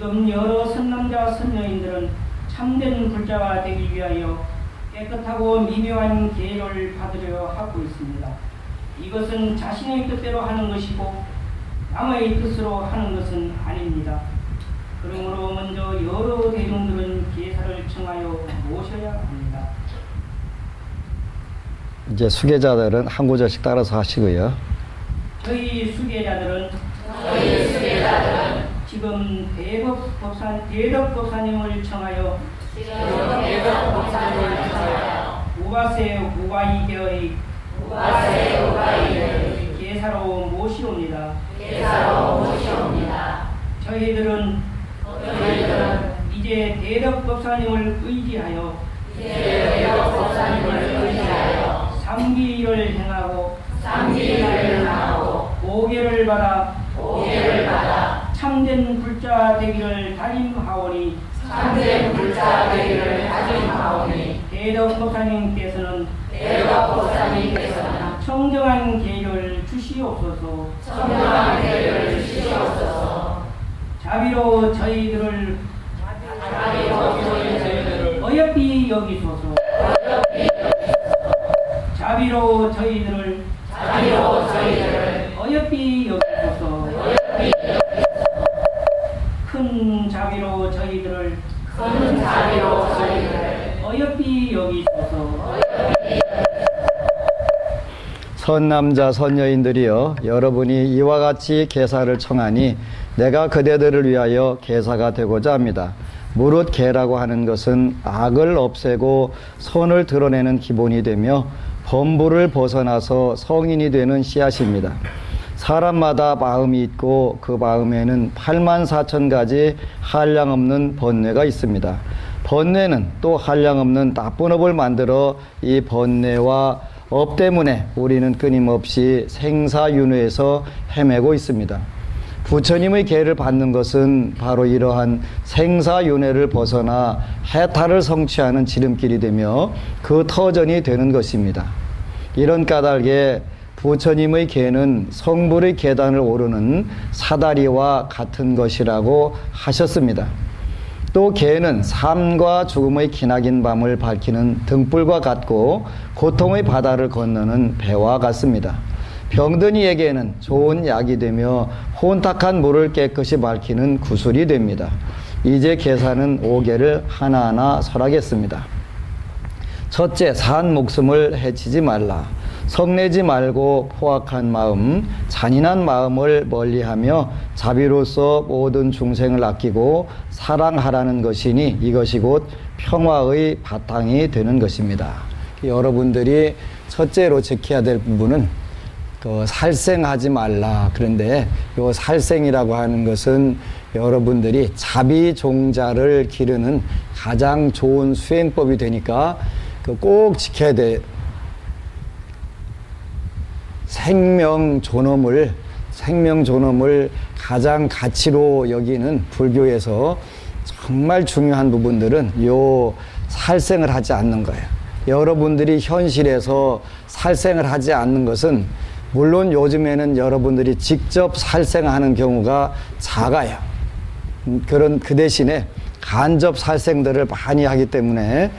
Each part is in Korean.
지금 여러 선남자 선녀인들은 참된 불자가 되기 위하여 깨끗하고 미묘한 계율을 받으려 하고 있습니다. 이것은 자신의 뜻대로 하는 것이고 남의 뜻으로 하는 것은 아닙니다. 그러므로 먼저 여러 대중들은 계사를 청하여 모셔야 합니다. 이제 수계자들은 한 구절씩 따라서 하시고요. 저희 수계자들은 지금 대덕법사님을 청하여 우바세 우바이계의 계사로 모시옵니다. 저희들은 이제 대덕법사님을 의지하여 삼기를 행하고 오계를 받아 참된 불자 되기를 다짐하오니 대덕법사님께서는 청정한 계율을 주시옵소서. 자비로 저희들을 어여삐 여기소서. 자비로 저희들을 어여삐 여기소서. 큰 자비로 저희들을 어여삐 여기소서. 선남자 선여인들이여, 여러분이 이와 같이 계사를 청하니 내가 그대들을 위하여 계사가 되고자 합니다. 무릇 계라고 하는 것은 악을 없애고 선을 드러내는 기본이 되며 범부를 벗어나서 성인이 되는 씨앗입니다. 사람마다 마음이 있고 그 마음에는 84,000가지 한량없는 번뇌가 있습니다. 번뇌는 또 한량없는 나쁜 업을 만들어 이 번뇌와 업 때문에 우리는 끊임없이 생사윤회에서 헤매고 있습니다. 부처님의 계를 받는 것은 바로 이러한 생사윤회를 벗어나 해탈을 성취하는 지름길이 되며 그 터전이 되는 것입니다. 이런 까닭에 부처님의 계는 성불의 계단을 오르는 사다리와 같은 것이라고 하셨습니다. 또 계는 삶과 죽음의 기나긴 밤을 밝히는 등불과 같고 고통의 바다를 건너는 배와 같습니다. 병든이에게는 좋은 약이 되며 혼탁한 물을 깨끗이 밝히는 구슬이 됩니다. 이제 계사는 5개를 하나하나 설하겠습니다. 첫째, 산 목숨을 해치지 말라. 성내지 말고 포악한 마음, 잔인한 마음을 멀리하며 자비로서 모든 중생을 아끼고 사랑하라는 것이니 이것이 곧 평화의 바탕이 되는 것입니다. 여러분들이 첫째로 지켜야 될 부분은 살생하지 말라. 그런데 이 살생이라고 하는 것은 여러분들이 자비종자를 기르는 가장 좋은 수행법이 되니까 꼭 지켜야 돼. 생명존엄을 가장 가치로 여기는 불교에서 정말 중요한 부분들은 요 살생을 하지 않는 거예요. 여러분들이 현실에서 살생을 하지 않는 것은 물론 요즘에는 여러분들이 직접 살생하는 경우가 작아요. 그 대신에 간접 살생들을 많이 하기 때문에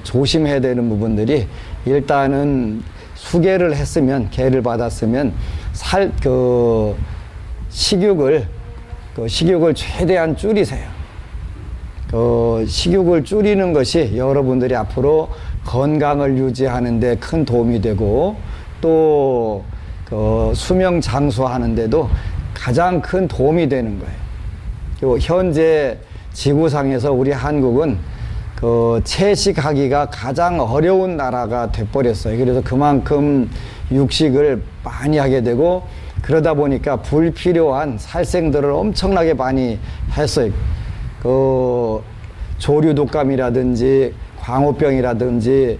조심해야 되는 부분들이, 일단은 수계를 했으면, 계를 받았으면 식욕을 최대한 줄이세요. 식욕을 줄이는 것이 여러분들이 앞으로 건강을 유지하는 데 큰 도움이 되고, 또 수명 장수하는 데도 가장 큰 도움이 되는 거예요. 현재 지구상에서 우리 한국은 채식하기가 가장 어려운 나라가 돼버렸어요. 그래서 그만큼 육식을 많이 하게 되고, 그러다 보니까 불필요한 살생들을 엄청나게 많이 했어요. 조류독감이라든지 광우병이라든지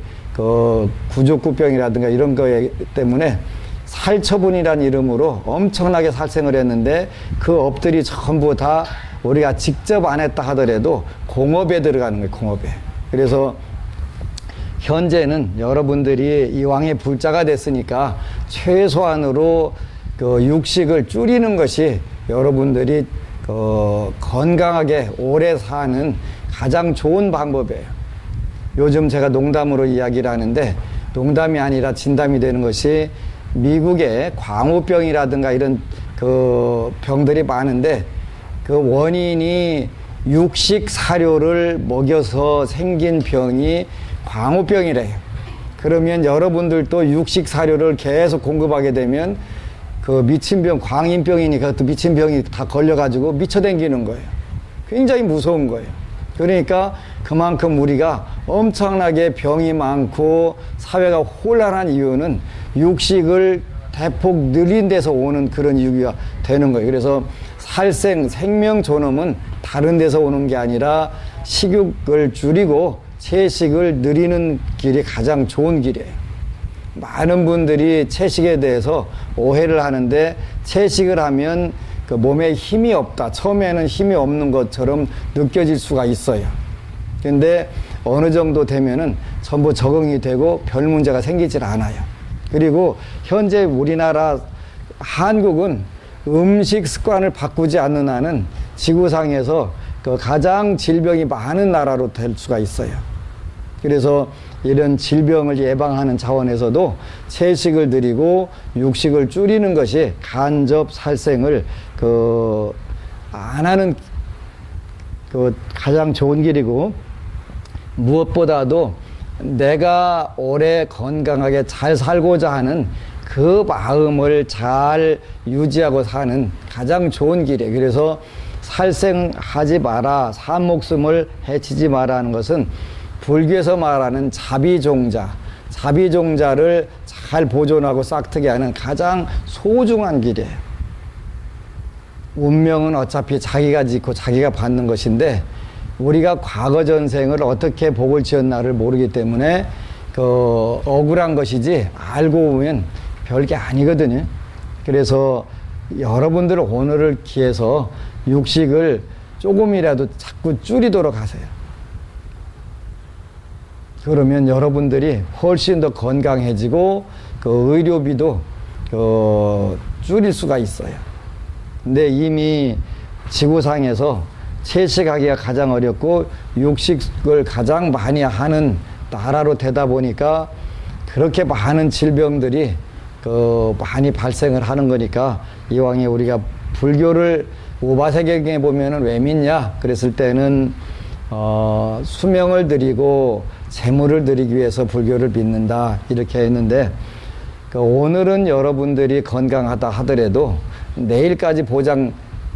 구족구병이라든가 이런 거 때문에 살처분이라는 이름으로 엄청나게 살생을 했는데, 그 업들이 전부 다 우리가 직접 안 했다 하더라도 공업에 들어가는 거예요. 공업에. 그래서 현재는 여러분들이 이왕에 불자가 됐으니까 최소한으로 육식을 줄이는 것이 여러분들이 건강하게 오래 사는 가장 좋은 방법이에요. 요즘 제가 농담으로 이야기를 하는데 농담이 아니라 진담이 되는 것이 미국에 광우병이라든가 이런 병들이 많은데 그 원인이 육식 사료를 먹여서 생긴 병이 광우병이래요. 그러면 여러분들도 육식 사료를 계속 공급하게 되면 그 미친병, 광인병이니까 또 미친병이 다 걸려가지고 미쳐댕기는 거예요. 굉장히 무서운 거예요. 그러니까 그만큼 우리가 엄청나게 병이 많고 사회가 혼란한 이유는 육식을 대폭 늘린 데서 오는 그런 이유가 되는 거예요. 그래서 생명 존엄은 다른 데서 오는 게 아니라 식욕을 줄이고 채식을 늘리는 길이 가장 좋은 길이에요. 많은 분들이 채식에 대해서 오해를 하는데 채식을 하면 그 몸에 힘이 없다. 처음에는 힘이 없는 것처럼 느껴질 수가 있어요. 근데 어느 정도 되면은 전부 적응이 되고 별 문제가 생기질 않아요. 그리고 현재 우리나라 한국은 음식 습관을 바꾸지 않는 한은 지구상에서 그 가장 질병이 많은 나라로 될 수가 있어요. 그래서 이런 질병을 예방하는 차원에서도 채식을 늘리고 육식을 줄이는 것이 간접 살생을 안 하는 가장 좋은 길이고, 무엇보다도 내가 오래 건강하게 잘 살고자 하는 그 마음을 잘 유지하고 사는 가장 좋은 길이에요. 그래서 살생하지 마라, 산 목숨을 해치지 마라 하는 것은 불교에서 말하는 자비종자를 잘 보존하고 싹트게 하는 가장 소중한 길이에요. 운명은 어차피 자기가 짓고 자기가 받는 것인데 우리가 과거 전생을 어떻게 복을 지었나를 모르기 때문에 억울한 것이지 알고 보면 별게 아니거든요. 그래서 여러분들 오늘을 기해서 육식을 조금이라도 자꾸 줄이도록 하세요. 그러면 여러분들이 훨씬 더 건강해지고 의료비도 줄일 수가 있어요. 근데 이미 지구상에서 채식하기가 가장 어렵고 육식을 가장 많이 하는 나라로 되다 보니까 그렇게 많은 질병들이 많이 발생을 하는 거니까, 이왕에 우리가 불교를 우바세계경에 보면은 왜 믿냐 그랬을 때는 수명을 드리고 재물을 드리기 위해서 불교를 믿는다 이렇게 했는데, 오늘은 여러분들이 건강하다 하더라도 내일까지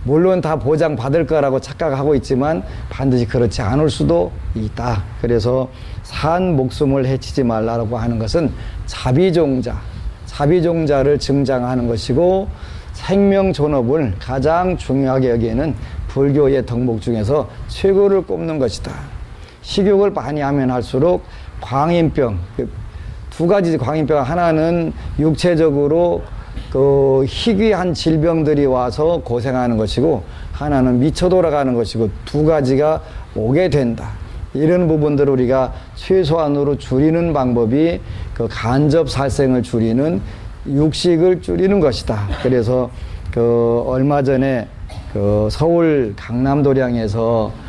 물론 다 보장 받을 거라고 착각하고 있지만 반드시 그렇지 않을 수도 있다. 그래서 산 목숨을 해치지 말라고 하는 것은 자비종자를 증장하는 것이고, 생명 존엄을 가장 중요하게 여기에는 불교의 덕목 중에서 최고를 꼽는 것이다. 식욕을 많이 하면 할수록 광인병, 두 가지 광인병, 하나는 육체적으로 희귀한 질병들이 와서 고생하는 것이고, 하나는 미쳐 돌아가는 것이고, 두 가지가 오게 된다. 이런 부분들을 우리가 최소한으로 줄이는 방법이 간접 살생을 줄이는 육식을 줄이는 것이다. 그래서 얼마 전에 서울 강남도량에서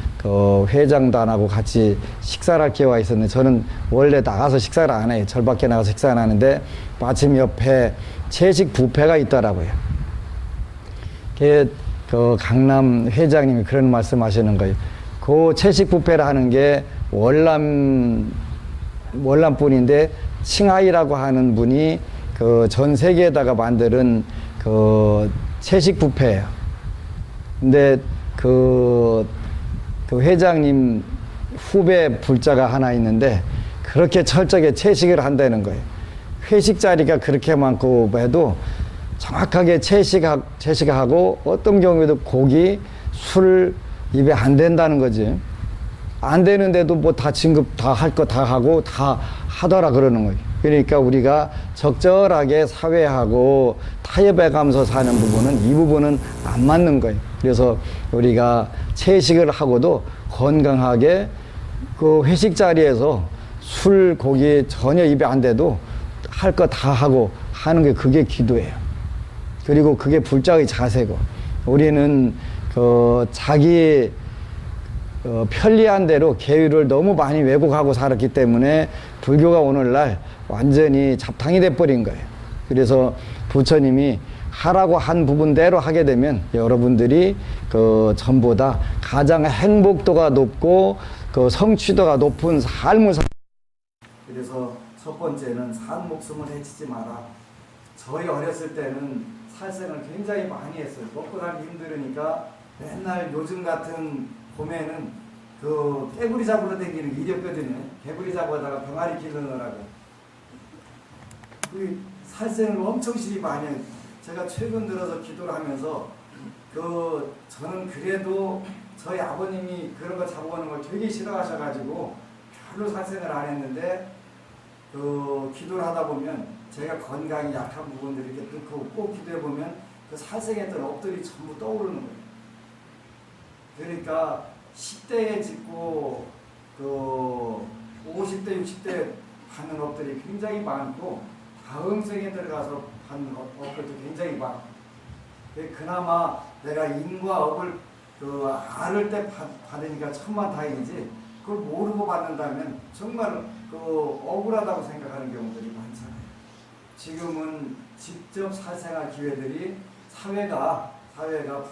회장단하고 같이 식사를 할 기회가 있었는데, 저는 원래 나가서 식사를 안 해요. 절밖에 나가서 식사 안 하는데 마침 옆에 채식 뷔페가 있더라고요. 강남 회장님이 그런 말씀 하시는 거예요. 그 채식 뷔페를 하는 게 월남분인데 칭하이라고 하는 분이 전 세계에다가 만드는 채식 뷔페예요. 근데 그 회장님 후배 불자가 하나 있는데 그렇게 철저하게 채식을 한다는 거예요. 회식 자리가 그렇게 많고 해도 정확하게 채식하고 어떤 경우에도 고기, 술 입에 안 된다는 거지. 안 되는데도 뭐 다 진급 다 할 거 다 하고 다 하더라 그러는 거예요. 그러니까 우리가 적절하게 사회하고 타협해 가면서 사는 부분은 이 부분은 안 맞는 거예요. 그래서 우리가 채식을 하고도 건강하게 회식 자리에서 술, 고기 전혀 입에 안 돼도 할 거 다 하고 하는 게 그게 기도예요. 그리고 그게 불자의 자세고, 우리는 자기 편리한 대로 계율을 너무 많이 왜곡하고 살았기 때문에 불교가 오늘날 완전히 잡탕이 돼버린 거예요. 그래서 부처님이 하라고 한 부분대로 하게 되면 여러분들이 전부 다 가장 행복도가 높고 성취도가 높은 삶을 그래서 첫 번째는 산 목숨을 해치지 마라. 저희 어렸을 때는 살생을 굉장히 많이 했어요. 먹고 살기 힘들으니까 맨날 요즘 같은 봄에는 깨구리 잡으러 다니는 게 일이었거든요. 개구리 잡아다가 병아리 기르느라고. 살생을 엄청 심히 많이 해요. 제가 최근 들어서 기도를 하면서 저는 그래도 저희 아버님이 그런 거 잡아오는 걸 되게 싫어하셔가지고 별로 살생을 안 했는데 기도를 하다 보면 제가 건강이 약한 부분들을 이렇게 넣고 꼭 기도해 보면 살생했던 업들이 전부 떠오르는 거예요. 그러니까 10대에 짓고 50대, 60대 받는 업들이 굉장히 많고 다음 생에 들어가서 받는 업들도 굉장히 많고 그나마 내가 인과 업을 앓을 때 받으니까 천만다행이지 그걸 모르고 받는다면 정말 억울하다고 생각하는 경우들이 많잖아요. 지금은 직접 살생할 기회들이 사회가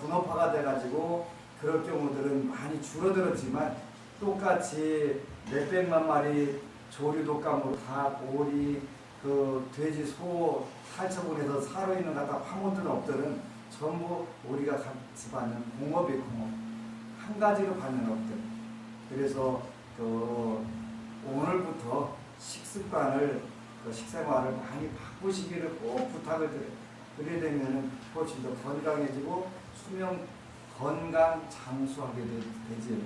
분업화가 돼가지고 그럴 경우들은 많이 줄어들었지만 똑같이 몇백만 마리 조류독감으로 다 오리, 돼지, 소 살처분해서 사로 있는 갖다 파묻은 업들은 전부 우리가 같이 받는 공업이 공업. 한 가지로 받는 업들. 그래서 오늘부터 식습관을, 식생활을 많이 바꾸시기를 꼭 부탁을 드려요. 그래 되면은 훨씬 더 건강해지고 수명 건강 장수하게 되지.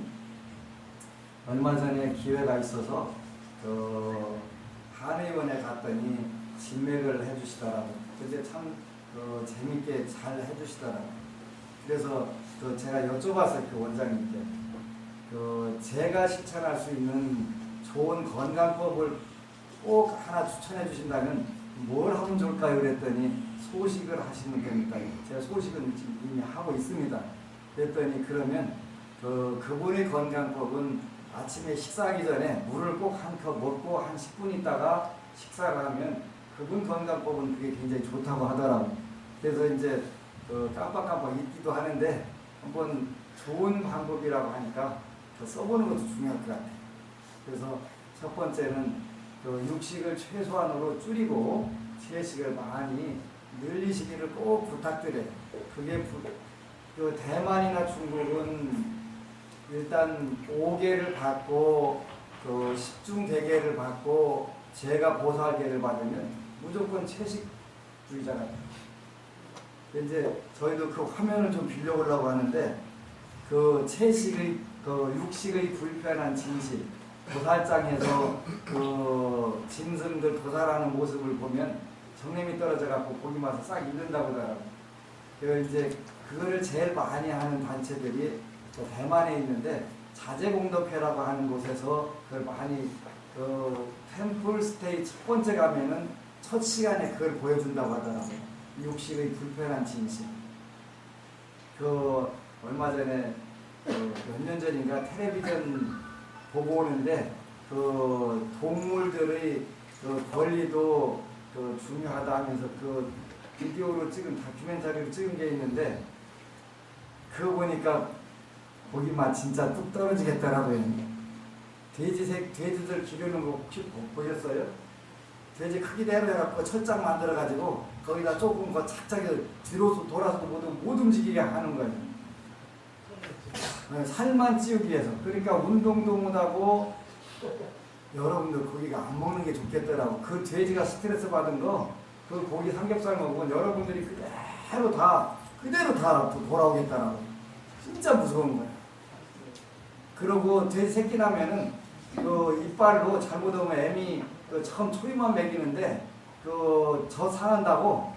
얼마 전에 기회가 있어서 한의원에 갔더니 진맥을 해주시더라고요. 근데 참 재밌게 잘 해주시더라고요. 그래서 제가 여쭤봤어요. 그 원장님께. 제가 실천할 수 있는 좋은 건강법을 꼭 하나 추천해 주신다면 뭘 하면 좋을까요? 그랬더니 소식을 하시면 됩니다. 제가 소식은 지금 이미 하고 있습니다. 그랬더니 그러면 그분의 건강법은 아침에 식사하기 전에 물을 꼭 한 컵 먹고 한 10분 있다가 식사를 하면 그분 건강법은 그게 굉장히 좋다고 하더라고요. 그래서 이제 깜빡깜빡 잊기도 하는데 한번 좋은 방법이라고 하니까 써보는 것도 중요할 것 같아요. 그래서 첫 번째는 육식을 최소한으로 줄이고 채식을 많이 늘리시기를 꼭 부탁드려요. 그게 대만이나 중국은 일단 5개를 받고 10중대계를 받고 제가 보살계를 받으면 무조건 채식주의잖아요. 이제 저희도 그 화면을 좀 빌려보려고 하는데 채식의 육식의 불편한 진실 보살장에서 짐승들 도살하는 모습을 보면 정념이 떨어져 갖고 고기 맛을 싹 잃는다고 하더라고요. 그래서 이제 그거를 제일 많이 하는 단체들이 대만에 있는데 자제공덕회라고 하는 곳에서 그걸 많이 템플스테이 첫 번째 가면은 첫 시간에 그걸 보여준다고 하더라고요. 육식의 불편한 진실. 얼마 전에 몇 년 전인가 텔레비전 보고 오는데 동물들의 권리도 중요하다 하면서 비디오로 찍은 다큐멘터리로 찍은 게 있는데 그거 보니까 고기 맛 진짜 뚝 떨어지겠더라고요. 돼지들 기르는 거 혹시 보셨어요? 돼지 크기대로 해갖고 철장 만들어가지고 거기다 조금 착착 뒤로 돌아서 못 움직이게 하는 거예요. 살만 찌우기 위해서. 그러니까 운동도 못하고 여러분들 고기가 안 먹는 게 좋겠더라고. 그 돼지가 스트레스 받은 거 그 고기 삼겹살 먹으면 여러분들이 그대로 다 돌아오겠다라고. 진짜 무서운 거예요. 그러고 돼지 새끼 나면은 이빨로 잘못하면 애미 처음 초이만 먹이는데 저 상한다고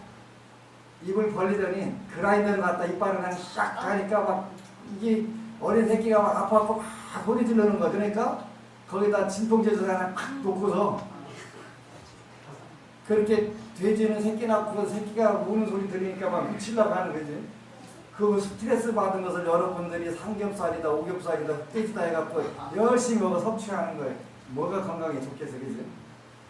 입을 벌리더니 그라인더를 갖다 이빨을 그냥 싹 가니까 막 이게 어린 새끼가 막 아파갖고 막 소리 지르는 거. 그러니까 거기다 진통제를 하나 팍 놓고서 그렇게 돼지는 새끼 낳고 새끼가 우는 소리 들으니까 막 미치려고 하는 거지. 그 스트레스 받은 것을 여러분들이 삼겹살이다, 오겹살이다, 흑돼지다 해갖고 열심히 먹어 섭취하는 거예요. 뭐가 건강에 좋겠어, 그지?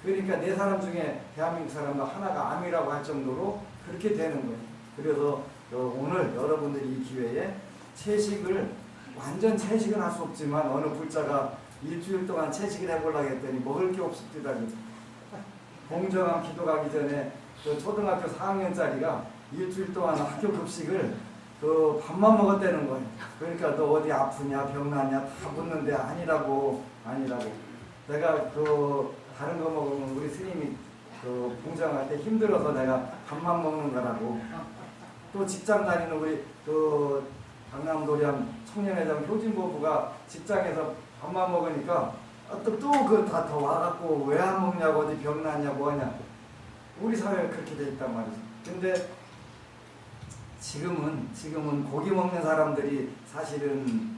그러니까 네 사람 중에 대한민국 사람도 하나가 암이라고 할 정도로 그렇게 되는 거예요. 그래서 오늘 여러분들이 이 기회에 채식을, 완전 채식은 할 수 없지만 어느 불자가 일주일 동안 채식을 해보려고 했더니 먹을 게 없습니다. 공정한 기도 가기 전에 초등학교 4학년짜리가 일주일 동안 학교 급식을 밥만 먹었다는 거예요. 그러니까 너 어디 아프냐 병나냐 다 묻는데 아니라고. 내가 다른 거 먹으면 우리 스님이 봉정할 때 힘들어서 내가 밥만 먹는 거라고. 또 직장 다니는 우리 강남도량 청년회장 효진보부가 직장에서 밥만 먹으니까 또 다 더 와갖고 왜 안 먹냐고, 어디 병나냐 뭐하냐. 우리 사회가 그렇게 돼 있단 말이죠. 근데 지금은 고기 먹는 사람들이 사실은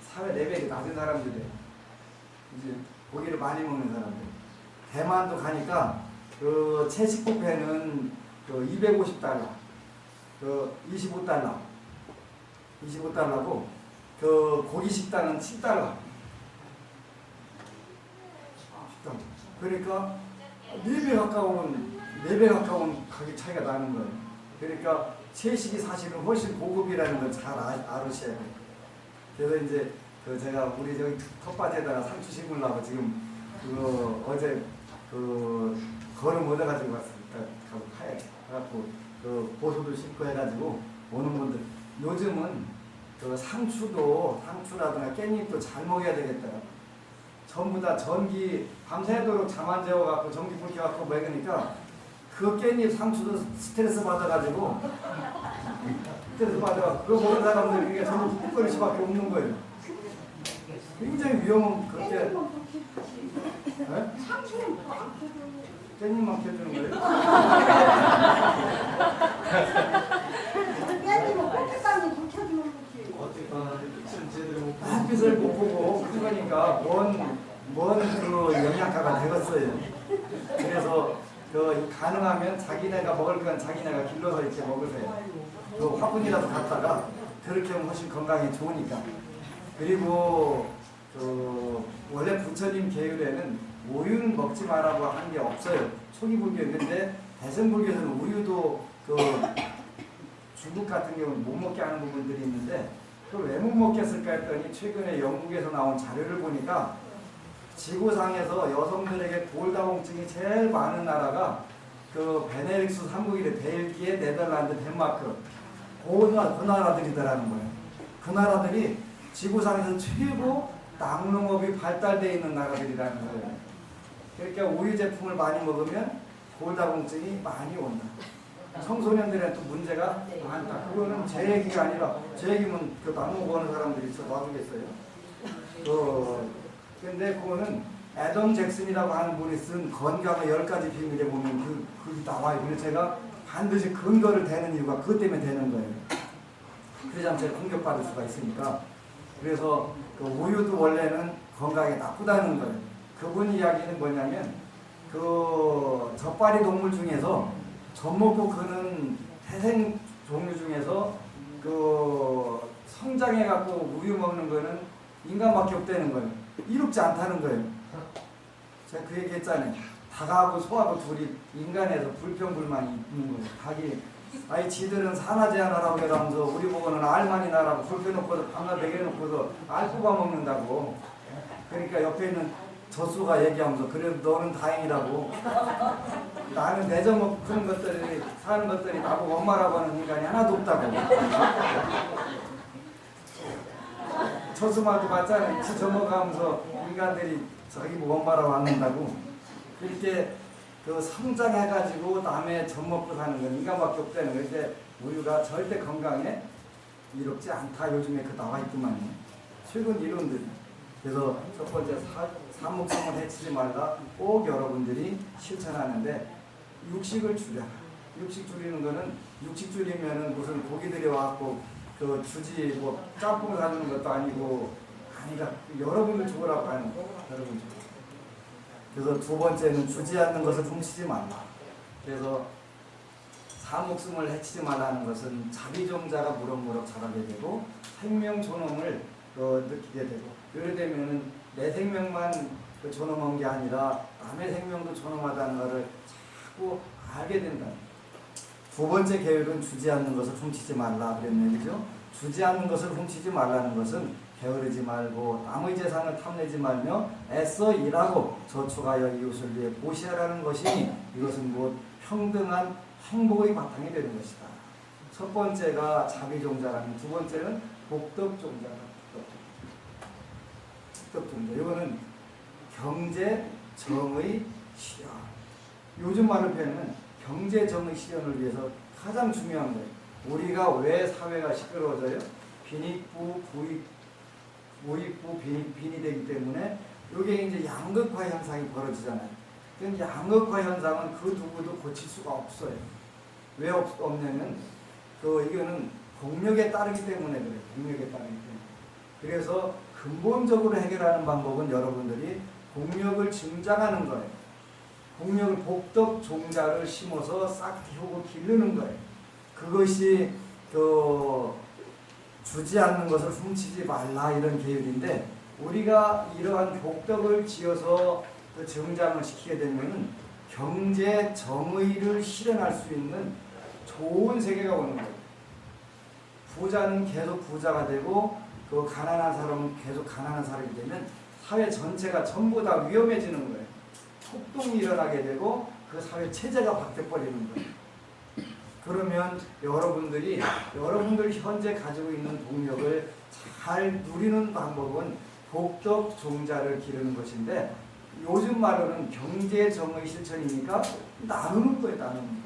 사회 레벨이 낮은 사람들이에요. 이제 고기를 많이 먹는 사람들. 대만도 가니까 채식 뷔페는 250달러, 25달러고 고기 식당은 7달러. 그러니까 4배 가까운 가격 차이가 나는 거예요. 그러니까 채식이 사실은 훨씬 고급이라는 걸 잘 알으셔야 돼요. 그래서 이제 제가 우리 저기 텃밭에다가 상추 심으려고 지금 어제 걸음 얻어가지고 왔으니까 가고 파야지. 그래갖고 보소도 심고 해가지고 오는 분들, 요즘은 상추라든가 깻잎도 잘 먹어야 되겠다. 전부 다 전기 밤새도록 잠 안 재워갖고 전기 불 켜갖고 먹으니까 그 깻잎 상추도 스트레스 받아가지고 그거 먹는 사람들 그게 전부 푹거릴 수밖에 없는 거예요. 굉장히 위험한 그렇게. 깻잎만 켜주는 거예요? 깻잎은 꽃게빵이 불 켜주는 거지. 햇빛을 못 보고 그러니까 뭔 영양가가 되겠어요. 그래서 가능하면 자기네가 먹을 건 자기네가 길러서 이렇게 먹으세요. 화분이라도 갖다가 그렇게 하면 훨씬 건강에 좋으니까. 그리고 원래 부처님 계율에는 우유는 먹지 말라고 한 게 없어요. 초기 불교였는데 대승불교에서는 우유도 중국 같은 경우는 못 먹게 하는 부분들이 있는데 그걸 왜 못 먹겠을까 했더니 최근에 영국에서 나온 자료를 보니까 지구상에서 여성들에게 골다공증이 제일 많은 나라가 베네릭스 3국이래. 벨기에, 네덜란드, 덴마크. 그 나라들이더라는 거예요. 그 나라들이 지구상에서 최고 낙농업이 발달되어 있는 나라들이라는 거예요. 그러니까 우유 제품을 많이 먹으면 골다공증이 많이 온다. 청소년들한테 또 문제가 많다. 그거는 제 얘기가 아니라, 제 얘기면 낙농 보는 사람들이 놔두겠어요. 근데 그거는 애덤 잭슨이라고 하는 분이 쓴 건강의 10가지 비밀에 보면 그게 나와요. 그래서 제가 반드시 근거를 대는 이유가 그것 때문에 되는 거예요. 그래야만 제가 공격받을 수가 있으니까. 그래서 우유도 원래는 건강에 나쁘다는 거예요. 그분 이야기는 뭐냐면 젖발이 동물 중에서 젖 먹고 크는 태생 종류 중에서 성장해갖고 우유 먹는 거는 인간밖에 없다는 거예요. 이롭지 않다는 거예요. 제가 그 얘기 했잖아요. 닭하고 소하고 둘이 인간에서 불평불만이 있는 거예요. 닭이 지들은 산화제한하라고 해가면서 우리 보고는 알만이 나라고 불 펴놓고서 밤낮 먹여놓고서 알 뽑아먹는다고. 그러니까 옆에 있는 젖소가 얘기하면서 그래도 너는 다행이라고. 나는 내적 먹고 그런 것들이 사는 것들이 나보고 엄마라고 하는 인간이 하나도 없다고. 젖소마도 봤잖아요. 지 젖먹어가면서 인간들이 자기 보고 엄마라고 안 한다고. 그렇게 성장해가지고 남의 젖 먹고 사는 건 인간밖에 없다는 거예요. 근데 우유가 절대 건강에 이롭지 않다. 요즘에 나와 있구만요. 최근 이론들. 그래서 첫 번째 삼목성을 해치지 말라. 꼭 여러분들이 실천하는데 육식을 줄여라. 육식 줄이는 거는 육식 줄이면은 무슨 고기들이 와갖고 주지 짬뽕을 사주는 것도 아니고 여러분들 죽으라고 하는 거. 여러분 죽으라고. 그래서 두 번째는 주지 않는 것을 훔치지 말라. 그래서 사목숨을 해치지 말라는 것은 자비종자가 무럭무럭 자라게 되고 생명 존엄을 느끼게 되고, 그래 되면은 내 생명만 존엄한 게 아니라 남의 생명도 존엄하다는 것을 자꾸 알게 된다. 두 번째 계획은 주지 않는 것을 훔치지 말라 그랬는 얘기죠. 주지 않는 것을 훔치지 말라는 것은 게으르지 말고 남의 재산을 탐내지 말며 애써 일하고 저축하여 이웃을 위해 보시하라는 것이니 이것은 곧 평등한 행복의 바탕이 되는 것이다. 첫 번째가 자비종자라면 두 번째는 복덕종자다. 복덕종자. 이거는 경제 정의 실현. 요즘 말로 표현하면 경제 정의 실현을 위해서 가장 중요한 거예요. 우리가 왜 사회가 시끄러워져요? 빈익부, 무익부, 빈이 되기 때문에 이게 이제 양극화 현상이 벌어지잖아요. 그 양극화 현상은 그 누구도 고칠 수가 없어요. 왜 없냐면 이거는 공력에 따르기 때문에 그래요. 공력에 따르기 때문에. 그래서 근본적으로 해결하는 방법은 여러분들이 공력을 증장하는 거예요. 공력을 복덕 종자를 심어서 싹 틔우고 기르는 거예요. 그것이 주지 않는 것을 훔치지 말라 이런 계율인데, 우리가 이러한 복덕을 지어서 증장을 시키게 되면 경제 정의를 실현할 수 있는 좋은 세계가 오는 거예요. 부자는 계속 부자가 되고 가난한 사람은 계속 가난한 사람이 되면 사회 전체가 전부 다 위험해지는 거예요. 폭동이 일어나게 되고 그 사회 체제가 바뀌어버리는 거예요. 그러면 여러분들이 현재 가지고 있는 동력을 잘 누리는 방법은 복덕 종자를 기르는 것인데, 요즘 말로는 경제 정의 실천이니까 나누는 거예요. 나누는.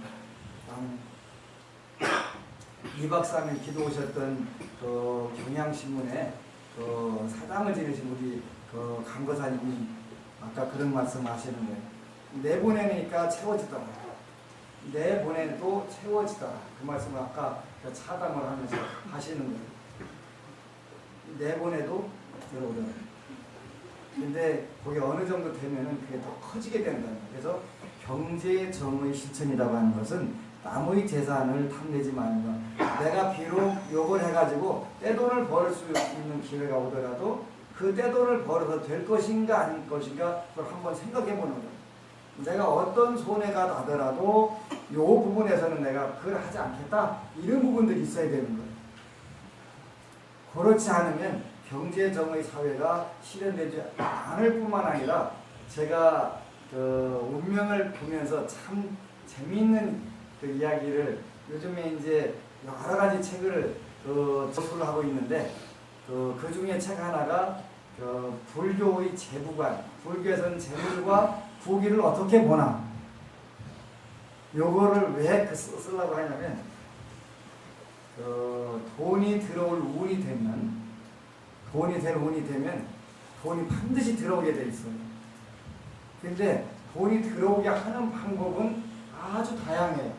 2박 3일 기도 오셨던 경향신문에 사장을 지내신 우리 강거사님이 아까 그런 말씀 하시는 거예요. 내보내니까 채워지더라. 내보내도 채워지더라. 그 말씀을 아까 차담을 하면서 하시는 거예요. 내보내도 들어오더라. 근데 그게 어느 정도 되면은 그게 더 커지게 된다는 거예요. 그래서 경제 정의 실천이라고 하는 것은 남의 재산을 탐내지 말는 것. 내가 비록 욕을 해가지고 떼돈을 벌 수 있는 기회가 오더라도 그 떼돈을 벌어서 될 것인가 아닐 것인가 그걸 한번 생각해 보는 거예요. 내가 어떤 손해가 나더라도 이 부분에서는 내가 그걸 하지 않겠다. 이런 부분들이 있어야 되는 거예요. 그렇지 않으면 경제정의 사회가 실현되지 않을 뿐만 아니라, 제가 운명을 보면서 참 재미있는 이야기를 요즘에 이제 여러 가지 책을 접수를 하고 있는데, 그 중에 책 하나가 불교의 재부관, 불교에서는 재물과 부귀를 어떻게 보나, 요거를 왜 쓰려고 하냐면 돈이 들어올 운이 되면 돈이 반드시 들어오게 돼 있어요. 근데 돈이 들어오게 하는 방법은 아주 다양해요.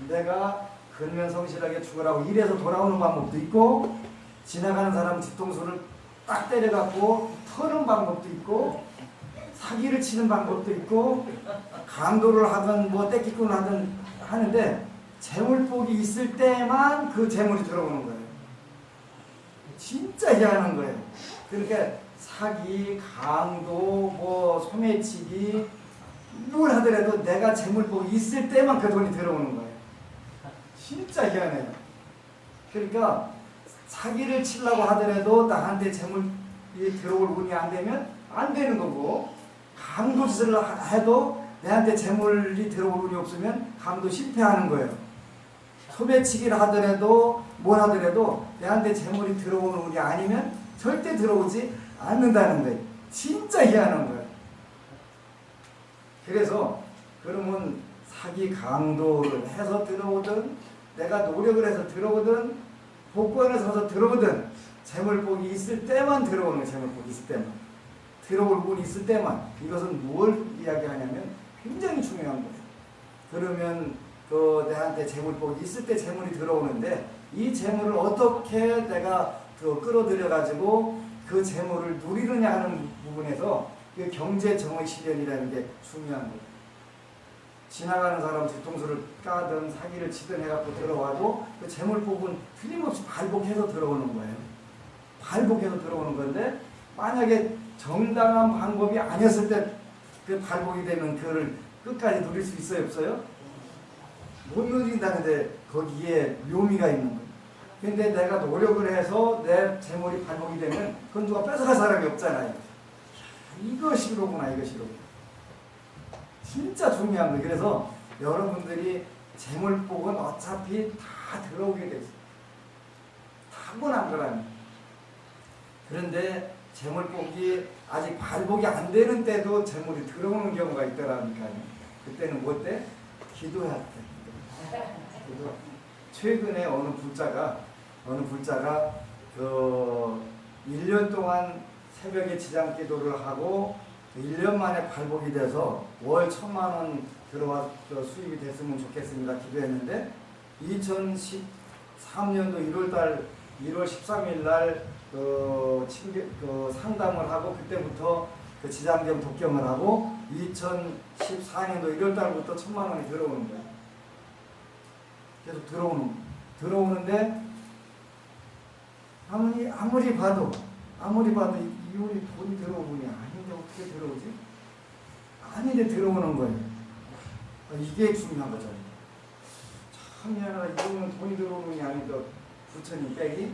내가 근면 성실하게 죽으라고 일해서 돌아오는 방법도 있고, 지나가는 사람 뒤통수를 딱 때려갖고 터는 방법도 있고, 사기를 치는 방법도 있고, 강도를 하든 떼끼꾼을 하든 하는데, 재물복이 있을 때만 그 재물이 들어오는 거예요. 진짜 희한한 거예요. 그러니까 사기, 강도, 소매치기 뭘 하더라도 내가 재물복이 있을 때만 그 돈이 들어오는 거예요. 진짜 희한해요. 그러니까 사기를 치려고 하더라도 나한테 재물이 들어올 운이 안 되면 안 되는 거고, 강도 짓을 해도 내한테 재물이 들어올 운이 없으면 강도 실패하는 거예요. 소매치기를 하더라도 뭘 하더라도 내한테 재물이 들어오는 운이 아니면 절대 들어오지 않는다는 거예요. 진짜 희한한 거예요. 그래서 그러면 사기 강도를 해서 들어오든, 내가 노력을 해서 들어오든, 복권을 사서 들어오든, 재물복이 있을 때만 들어오는, 재물복이 있을 때만, 들어올 운이 있을 때만. 이것은 무엇을 이야기하냐면 굉장히 중요한 거예요. 그러면 내한테 재물복이 있을 때 재물이 들어오는데, 이 재물을 어떻게 내가 끌어들여 가지고 그 재물을 누리느냐 하는 부분에서 그 경제 정의 실현이라는 게 중요한 거예요. 지나가는 사람 뒤통수를 까든 사기를 치든 해갖고 들어와도 그 재물복은 틀림없이 발복해서 들어오는 거예요. 발복해서 들어오는 건데 만약에 정당한 방법이 아니었을 때 그 발복이 되면 그를 끝까지 누릴 수 있어요, 없어요? 못 누린다는데 거기에 묘미가 있는 거예요. 근데 내가 노력을 해서 내 재물이 발목이 되면 그건 누가 뺏어갈 사람이 없잖아요. 이것이로구나, 이것이로구나. 진짜 중요한 거예요. 그래서 여러분들이 재물복은 어차피 다 들어오게 돼 있어요. 타고난 거라니. 그런데 재물복이 아직 발복이 안 되는 때도 재물이 들어오는 경우가 있더라니까요. 그때는 뭐 때? 기도해야 돼. 기도. 최근에 어느 불자가 그 1년 동안 새벽에 지장 기도를 하고 1년 만에 발복이 돼서 월 1,000만 원 들어와 수입이 됐으면 좋겠습니다. 기도했는데 2013년도 1월 13일 날 상담을 하고 그때부터 그 지장경 독경을 하고 2014년도 1월 달부터 1,000만 원이 들어오는 거예요. 계속 들어오는데 아무리 봐도 이혼이 돈이 들어오니 아닌데 어떻게 들어오지? 아닌데 들어오는 거예요. 이게 중요한 거잖아요. 참 미안하다. 이혼은 돈이 들어오니 아닌데 부처님 빼기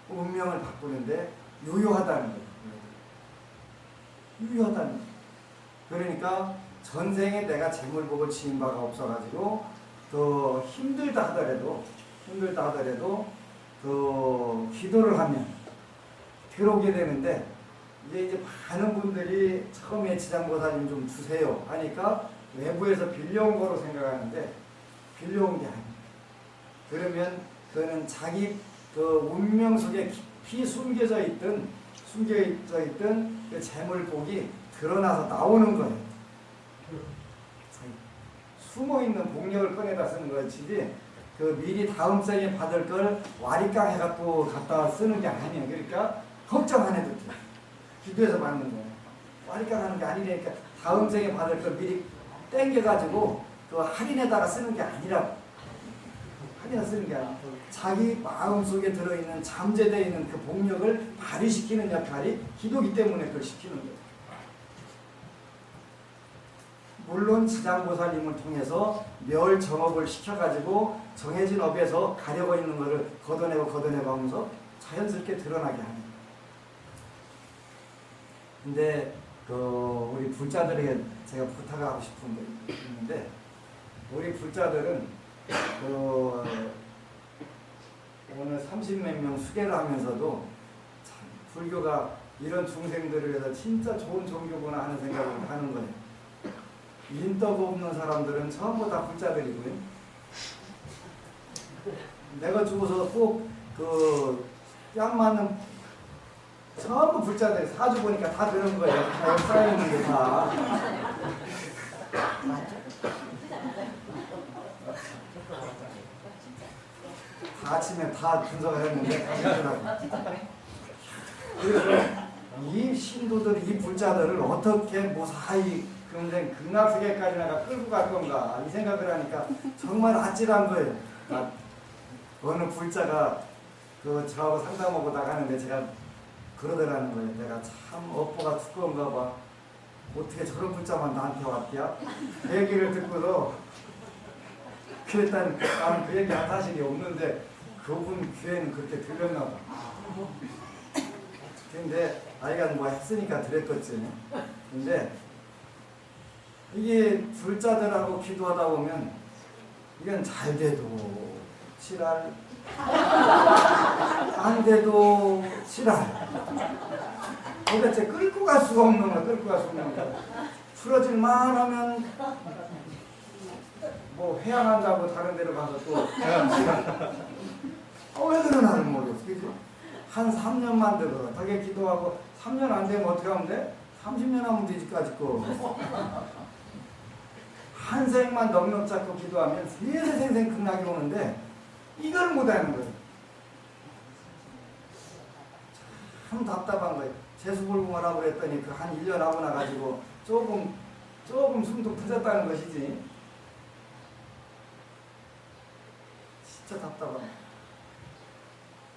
운명을 바꾸는데 유효하다는 거예요. 유효하다는 거예요. 그러니까 전생에 내가 재물복을 지은 바가 없어가지고 더 힘들다 하더라도 그 기도를 하면 들어오게 되는데 이제 많은 분들이 처음에 지장보살님 좀 주세요 하니까 외부에서 빌려온 거로 생각하는데 빌려온 게 아니에요. 그러면 그거는 자기 그 운명 속에 깊이 숨겨져 있던 그 재물복이 드러나서 나오는 거예요. 숨어있는 복력을 꺼내다 쓰는 것이지 그 미리 다음 생에 받을 걸 와리깡 해갖고 갖다 쓰는 게 아니에요. 그러니까 걱정 안 해도 돼. 기도해서 받는 거예요. 와리깡 하는 게 아니니까 다음 생에 받을 걸 미리 땡겨가지고 그 할인에다가 쓰는 게 아니라 할인에 쓰는 게 아니라 자기 마음속에 들어있는 잠재되어 있는 그 복력을 발휘시키는 역할이 기도기 때문에 그걸 시키는 거예요. 물론 지장보살님을 통해서 멸 정업을 시켜가지고 정해진 업에서 가려고 있는 것을 걷어내고 하면서 자연스럽게 드러나게 합니다. 근데 우리 불자들에게 제가 부탁하고 싶은 게 있는데 우리 불자들은 오늘 30몇 명 수계를 하면서도 참 불교가 이런 중생들을 위해서 진짜 좋은 종교구나 하는 생각을 하는 거예요. 인덕 없는 사람들은 전부 다 불자들이고요. 내가 죽어서 꼭 뺨 맞는 전부 불자들이 사주 보니까 다 그런 거예요. 다 여기 쌓여있는 게 다. 다 아침에 다 분석을 했는데 다 그러더라고요. 그래서 이 신도들, 이 불자들을 어떻게 무사히 평생 극락세계까지 내가 끌고 갈 건가 이 생각을 하니까 정말 아찔한 거예요. 어느 불자가 저하고 상담하고 나가는데 제가 그러더라는 거예요. 내가 참 업보가 두꺼운가 봐. 어떻게 저런 불자만 나한테 왔대야? 그 얘기를 듣고서 일단 나는 그 얘기 한 사실이 없는데 그분 귀에는 그렇게 들렸나 봐. 근데 아이가 뭐 했으니까 들었겠지. 근데 이게 불자들하고 기도하다 보면 이건 잘 돼도 칠할 안 돼도 칠할 도대체 끌고 갈 수가 없는 거야. 끌고 갈 수 없는 거야. 풀어질만 하면 뭐 회양한다고 다른 데로 가서 또 왜 그러나를 모르겠어. 그치? 한 3년만 들어 되게 기도하고 3년 안 되면 어떻게 하면 돼? 30년 하면 되지까지 거. 한 생만 넉넉 잡고 기도하면 세세생생 극락이 오는데 이걸 못하는 거예요. 참 답답한 거예요. 재수불공을 하고 그랬더니 그 한 1년 하고 나가지고 조금 숨도 터졌다는 것이지 진짜 답답한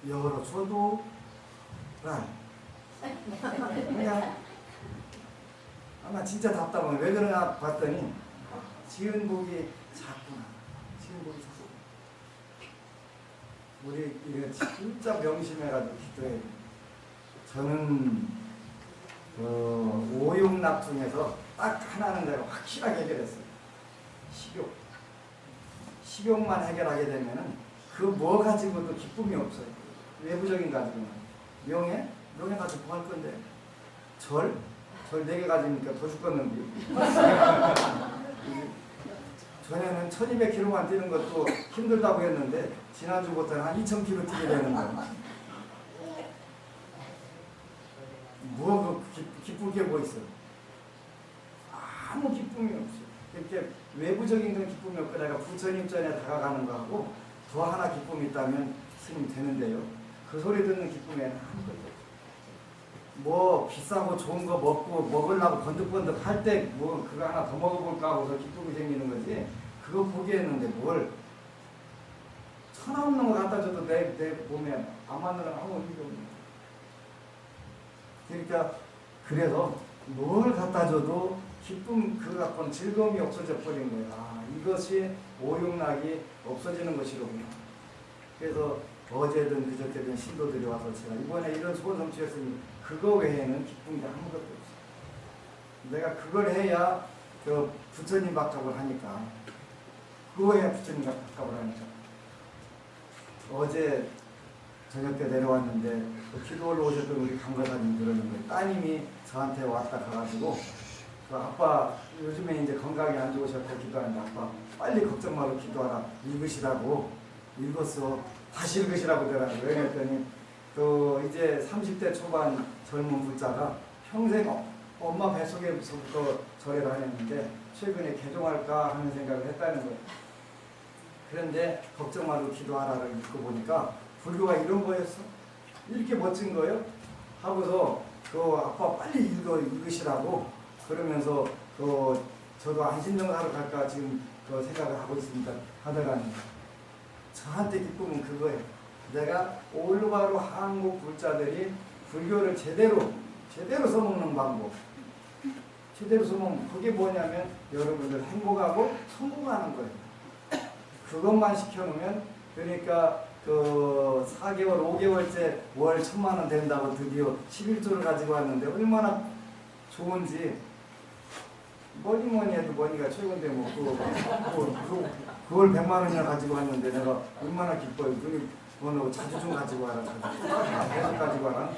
열어줘도 그냥 아마 진짜 답답한 왜 그러나 봤더니 지은 복이 작구나. 지은 복이 작구나. 우리 이거 진짜 명심해가지고 기도해. 저는 오용락 중에서 딱 하나는 내가 확실하게 해결했어요. 식욕. 식욕만 해결하게 되면은 그 뭐 가지고도 기쁨이 없어요. 외부적인 가지고는. 명예? 명예 가지고 뭐 할 건데? 절 4개 가지니까 더 죽겠는데. 전에는 1200km만 뛰는 것도 힘들다고 했는데 지난주부터는 한 2000km 뛰게 되는 거예요. 뭐 기쁠 게 뭐 있어요? 아무 기쁨이 없어요. 이렇게 외부적인 건 기쁨이 없고 내가 부처님 전에 다가가는 거하고 더 하나 기쁨이 있다면 스님 되는데요. 그 소리 듣는 기쁨에는 아무것도 없어요. 뭐 비싸고 좋은 거 먹으려고 번득번득 할 때 뭐 그거 하나 더 먹어볼까 하고서 기쁨이 생기는 거지. 그거 포기했는데 뭘 천하 없는 거 갖다 줘도 내 몸에 안 맞는 건 아무 의미가 없는 거야. 그러니까 그래서 뭘 갖다 줘도 기쁨 그거 갖고는 즐거움이 없어져 버린 거예요. 아, 이것이 오용락이 없어지는 것이로구나. 그래서 어제든 그저께든 신도들이 와서 제가 이번에 이런 소원 성취했으니 그거 외에는 기쁨이 아무것도 없어요. 내가 그걸 해야 그 부처님 박합을 하니까 그거 해야 부처님 박합을 하니까 어제 저녁 때 내려왔는데 기도를 오셨던 우리 강과사님 그러는 거예요. 따님이 저한테 왔다 가가지고 그 아빠 요즘에 이제 건강이 안 좋으셨고 기도하는데 아빠 빨리 걱정 말고 기도하라 읽으시라고 읽었어 다시 읽으시라고 그러더라고요. 왜냐했더니 그 이제 30대 초반 젊은 불자가 평생 엄마 뱃속에서부터 절에 다녔는데 최근에 개종할까 하는 생각을 했다는 거예요. 그런데 걱정 말고 기도하라를 읽고 보니까 불교가 이런 거였어? 이렇게 멋진 거예요? 하고서 그 아빠 빨리 읽으시라고 그러면서 저도 안신정사로 갈까 지금 그 생각을 하고 있습니다. 하다가 저한테 기쁨은 그거예요. 내가 올바로 한국 불자들이 불교를 제대로 써먹는 방법. 제대로 써먹는 그게 뭐냐면 여러분들 행복하고 성공하는 거예요. 그것만 시켜놓으면 그러니까 그 4개월, 5개월째 월 1000만 원 된다고 드디어 11조를 가지고 왔는데 얼마나 좋은지 뭐니 해도 뭐니가 최고인데 뭐 그걸 100만 원이나 가지고 왔는데 내가 얼마나 기뻐요. 그거는 자주 좀 가지고 와라. 자주 계속 가지고 와라.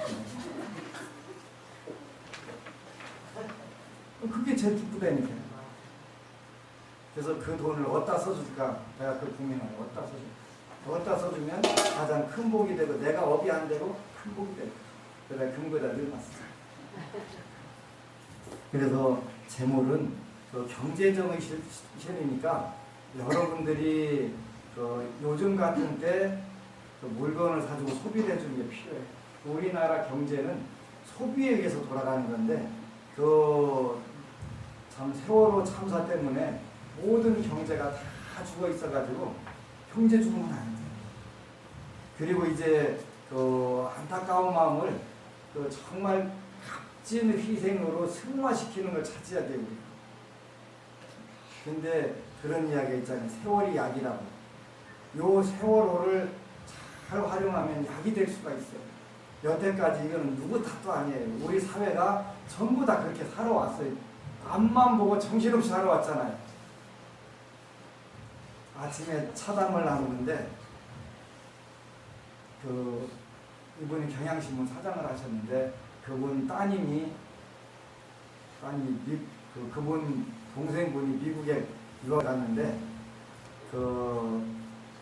그게 제일 기쁘다니까. 그래서 그 돈을 어디다 써줄까? 내가 그 국민을 어디다 써주면 가장 큰 복이 되고 내가 업이 안 되고 큰 복이 되고 그래서 금고에다 넣어놨어. 그래서 재물은 그 경제적인 실이니까 여러분들이 그 요즘 같은 때 그 물건을 사주고 소비를 해주는 게 필요해요. 우리나라 경제는 소비에 의해서 돌아가는 건데 그 참 세월호 참사 때문에 모든 경제가 다 죽어 있어가지고 경제 죽으면 안 돼요. 그리고 이제 그 안타까운 마음을 그 정말 값진 희생으로 승화시키는 걸 찾아야 돼요. 근데 그런 이야기가 있잖아요. 세월이 약이라고. 요 세월호를 잘 활용하면 약이 될 수가 있어요. 여태까지 이거는 누구 탓도 아니에요. 우리 사회가 전부 다 그렇게 살아왔어요. 앞만 보고 정신없이 살아왔잖아요. 아침에 차담을 나누는데 그 이분이 경향신문 사장을 하셨는데 그분 따님이 그분 동생분이 미국에 유학 갔는데 그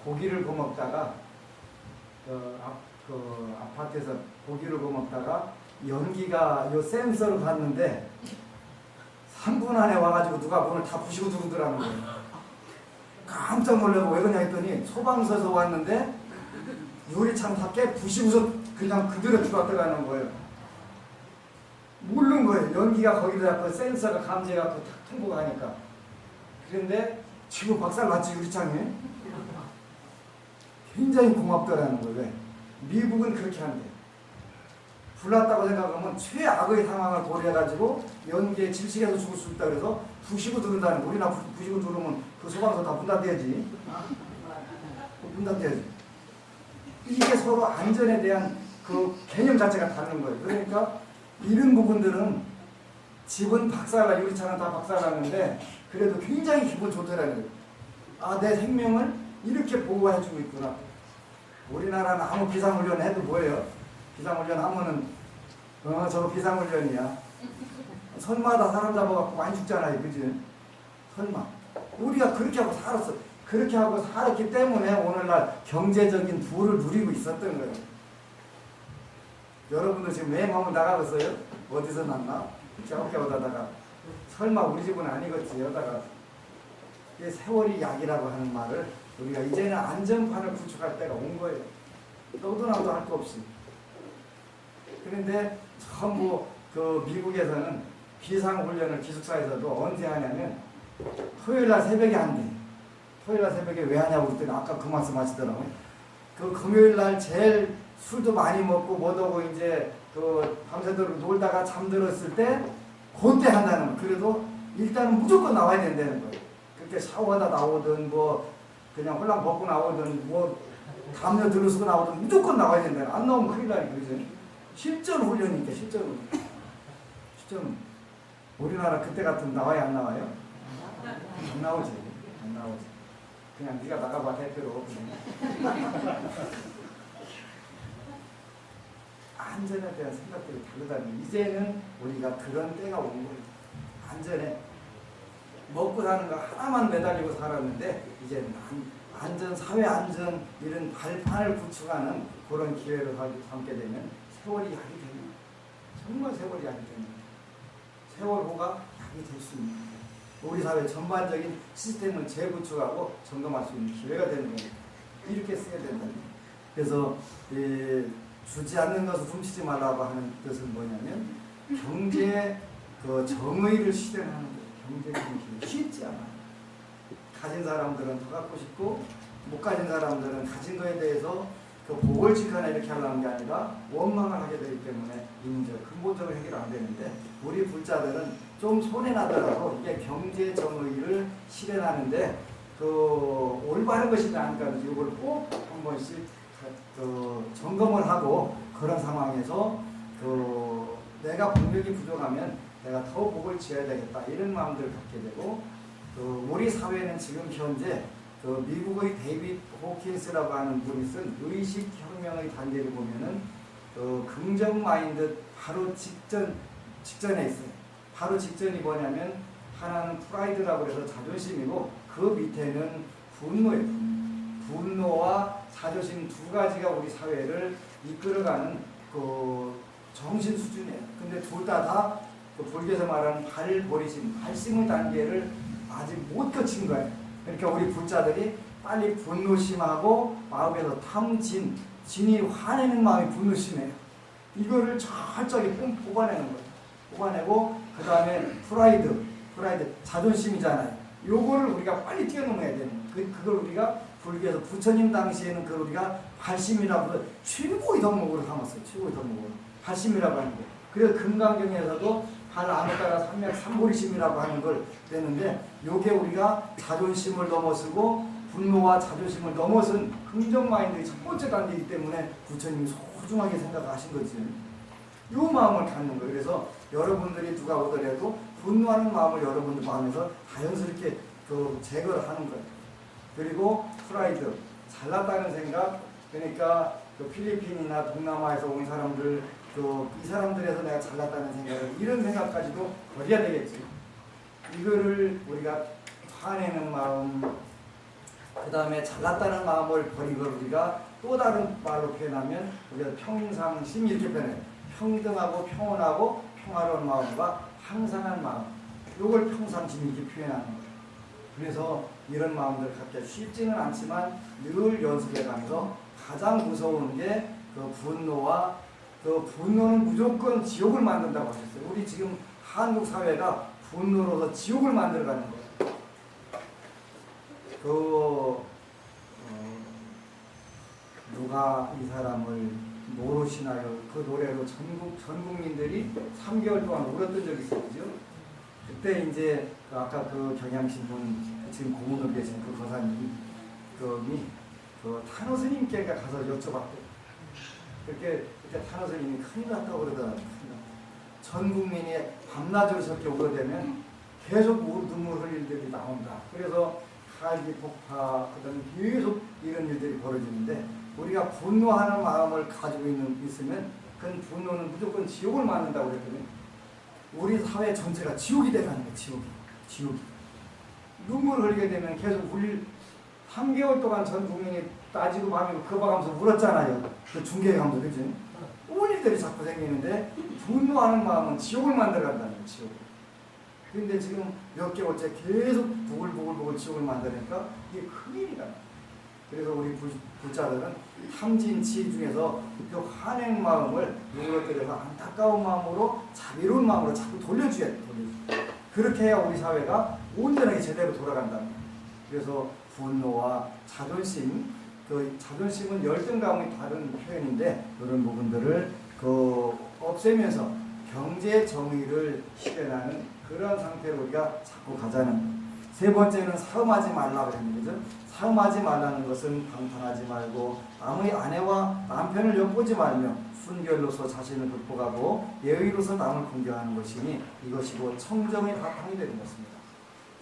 고기를 구먹다가 그 아파트에서 고기를 구먹다가 연기가 요 센서를 봤는데 3분 안에 와가지고 누가 문을 다 부시고 들어오더라는 거예요. 깜짝 놀라고 왜 그러냐 했더니 소방서에서 왔는데 유리창 다 깨 부시고서 그냥 그대로 들어왔다는 거예요. 모르는 거예요. 연기가 거기다 그 센서가 감지해갖고 탁 통보가 하니까. 그런데 지금 박살 났지 유리창에. 굉장히 고맙더라는 거예요. 왜? 미국은 그렇게 한대. 불났다고 생각하면 최악의 상황을 고려해가지고 연기에 질식해서 죽을 수 있다 그래서 부시고 들은다는 거. 우리나 부시고 들으면 그 소방서 다 문 닫아야지. 문 닫아야지. 이게 서로 안전에 대한 그 개념 자체가 다른 거예요. 그러니까 이런 부분들은 집은 박살나, 유리창은 다 박살났는데 그래도 굉장히 기분 좋더라는 거예요. 아, 내 생명을 이렇게 보호해주고 있구나. 우리나라는 아무 비상훈련 해도 뭐예요? 비상훈련 하면은 저거 비상훈련이야. 선마다 사람 잡아갖고 많이 죽잖아요. 그지? 설마. 우리가 그렇게 하고 살았어. 그렇게 하고 살았기 때문에 오늘날 경제적인 부를 누리고 있었던 거예요. 여러분들 지금 왜 마음을 나가고 있어요? 어디서 났나? 저렇게 오다가 설마 우리 집은 아니겠지. 여다가 이게 세월이 약이라고 하는 말을 우리가 이제는 안전판을 구축할 때가 온 거예요. 너도 나도 할 거 없이. 그런데 전부 그 미국에서는 비상훈련을 기숙사에서도 언제 하냐면 토요일날 새벽에 한대. 토요일날 새벽에 왜 하냐고 그랬더니 아까 그 말씀 하시더라고요. 그 금요일날 제일 술도 많이 먹고 뭐하고 이제 그 밤새도록 놀다가 잠들었을 때 그때 한다는 거예요. 그래도 일단은 무조건 나와야 된다는 거예요. 그렇게 샤워하다 나오든 뭐 그냥 홀랑 벗고 나오든 뭐 담요 들어쓰고 나오든 무조건 나와야 된다는 거예요. 안 나오면 큰일 나니까. 그죠? 실전 훈련이니까 실전 훈련. 실전. 우리나라 그때 같으면 나와야 안 나와요? 안 나오지. 안 나오지. 그냥 네가 나가봐 대표로. 안전에 대한 생각들이 다르다니 이제는 우리가 그런 때가 온 거예요. 안전에 먹고 사는 거 하나만 매달리고 살았는데 이제는 안전, 사회 안전 이런 발판을 구축하는 그런 기회를 삼게 되면 세월이 약이 되는 정말 세월이 약이 되는 세월호가 약이 될 수 있는 우리 사회 전반적인 시스템을 재구축하고 점검할 수 있는 기회가 되는 거예요. 이렇게 써야 된다. 그래서 주지 않는 것을 훔치지 말라고 하는 뜻은 뭐냐면 경제 그 정의를 실현하는 거예요. 경제 정의를 쉽지 않아요. 가진 사람들은 더 갖고 싶고 못 가진 사람들은 가진 거에 대해서 그 복을 지켜나 이렇게 하려는 게 아니라 원망을 하게 되기 때문에 이 문제가 근본적으로 해결 안 되는데 우리 불자들은 좀 손해나더라도 이게 경제 정의를 실현하는데 그 올바른 것이지 않을까 이걸 꼭 한 번씩 점검을 하고 그런 상황에서 내가 분명히 부족하면 내가 더 복을 지어야 되겠다 이런 마음들을 갖게 되고 우리 사회는 지금 현재 미국의 데이빗 호킨스라고 하는 분이 쓴 의식혁명의 단계를 보면은 긍정 마인드 바로 직전에 있어요. 바로 직전이 뭐냐면 하나는 프라이드라고 해서 자존심이고 그 밑에는 분노예요. 분노와 자존심 두 가지가 우리 사회를 이끌어가는 정신 수준이에요. 근데 둘 다 불교에서 말하는 발심의 단계를 아직 못 거친 거예요. 그러니까 우리 불자들이 빨리 분노심하고 마음에서 진이 화내는 마음이 분노심이에요. 이거를 철저하게 뽑아내는 거예요. 뽑아내고 그 다음에 프라이드 자존심이잖아요. 요거를 우리가 빨리 뛰어넘어야 되는 거예요. 그걸 우리가 불교에서 부처님 당시에는 그걸 우리가 발심이라고 해서 최고의 덕목으로 삼았어요. 최고의 덕목으로. 발심이라고 하는 거예요. 그래서 금강경에서도 발 안에 따라 삼보리심이라고 하는 걸 내는데 요게 우리가 자존심을 넘어서고 분노와 자존심을 넘어선 긍정 마인드의 첫 번째 단계이기 때문에 부처님이 소중하게 생각하신 거지. 요 마음을 갖는 거예요. 그래서 여러분들이 누가 오더라도 분노하는 마음을 여러분들 마음에서 자연스럽게 제거를 하는 거예요. 그리고 프라이드, 잘났다는 생각, 그러니까 필리핀이나 동남아에서 온 사람들, 이 사람들에서 내가 잘났다는 생각을, 이런 생각까지도 버려야 되겠지. 이거를 우리가 화내는 마음, 그 다음에 잘났다는 마음을 버리고 우리가 또 다른 말로 표현하면 우리가 평상심 이렇게 표현해요. 평등하고 평온하고 평화로운 마음과 항상한 마음. 이걸 평상심 이렇게 표현하는 거예요. 그래서 이런 마음들 갖기가 쉽지는 않지만 늘 연습해가면서 가장 무서운 게 분노와 분노는 무조건 지옥을 만든다고 하셨어요. 우리 지금 한국 사회가 분노로서 지옥을 만들어가는 거예요. 누가 이 사람을 노릇이나요? 그 노래로 전 국민들이 3개월 동안 울었던 적이 있어요. 그죠? 그때 이제 아까 그 경향신문 지금 고문으로 계신 그 거사님이 그 탄호 스님께 가서 여쭤봤대요. 그때 탄호 스님이 큰일 났다고 그러더라고요. 전 국민이 밤낮으로 저렇게 울어대면 계속 눈물 흘릴 일들이 나온다. 그래서 칼기 폭파, 그다음에 계속 이런 일들이 벌어지는데 우리가 분노하는 마음을 가지고 있으면 그 분노는 무조건 지옥을 맞는다고 그랬거든요. 우리 사회 전체가 지옥이 돼가는 거예요. 지옥이. 눈물을 흘리게 되면 계속 3개월 동안 전 국민이 따지고 마음이 급박하면서 울었잖아요. 그 중계에 가면서, 그지? 온 일들이 자꾸 생기는데 분노하는 마음은 지옥을 만들어간다는 거예요. 지옥. 근데 지금 몇 개월째 계속 부글부글 지옥을 만드니까 이게 큰일이다. 그래서 우리 불자들은 탐진치 중에서 그 환행 마음을 누그러뜨려서 안타까운 마음으로 자비로운 마음으로 자꾸 돌려줘야 돼. 그렇게 해야 우리 사회가 온전하게 제대로 돌아간다. 그래서 분노와 자존심, 그 자존심은 열등감이 다른 표현인데 이런 부분들을 없애면서 경제 정의를 실현하는 그런 상태로 우리가 자꾸 가자는 거예요. 세 번째는 사음하지 말라고 했는데, 그죠? 사음하지 말라는 것은 방탕하지 말고 남의 아내와 남편을 엿보지 말며 순결로서 자신을 극복하고 예의로서 남을 공경하는 것이니 이것이고 청정의 바탕이 되는 것입니다.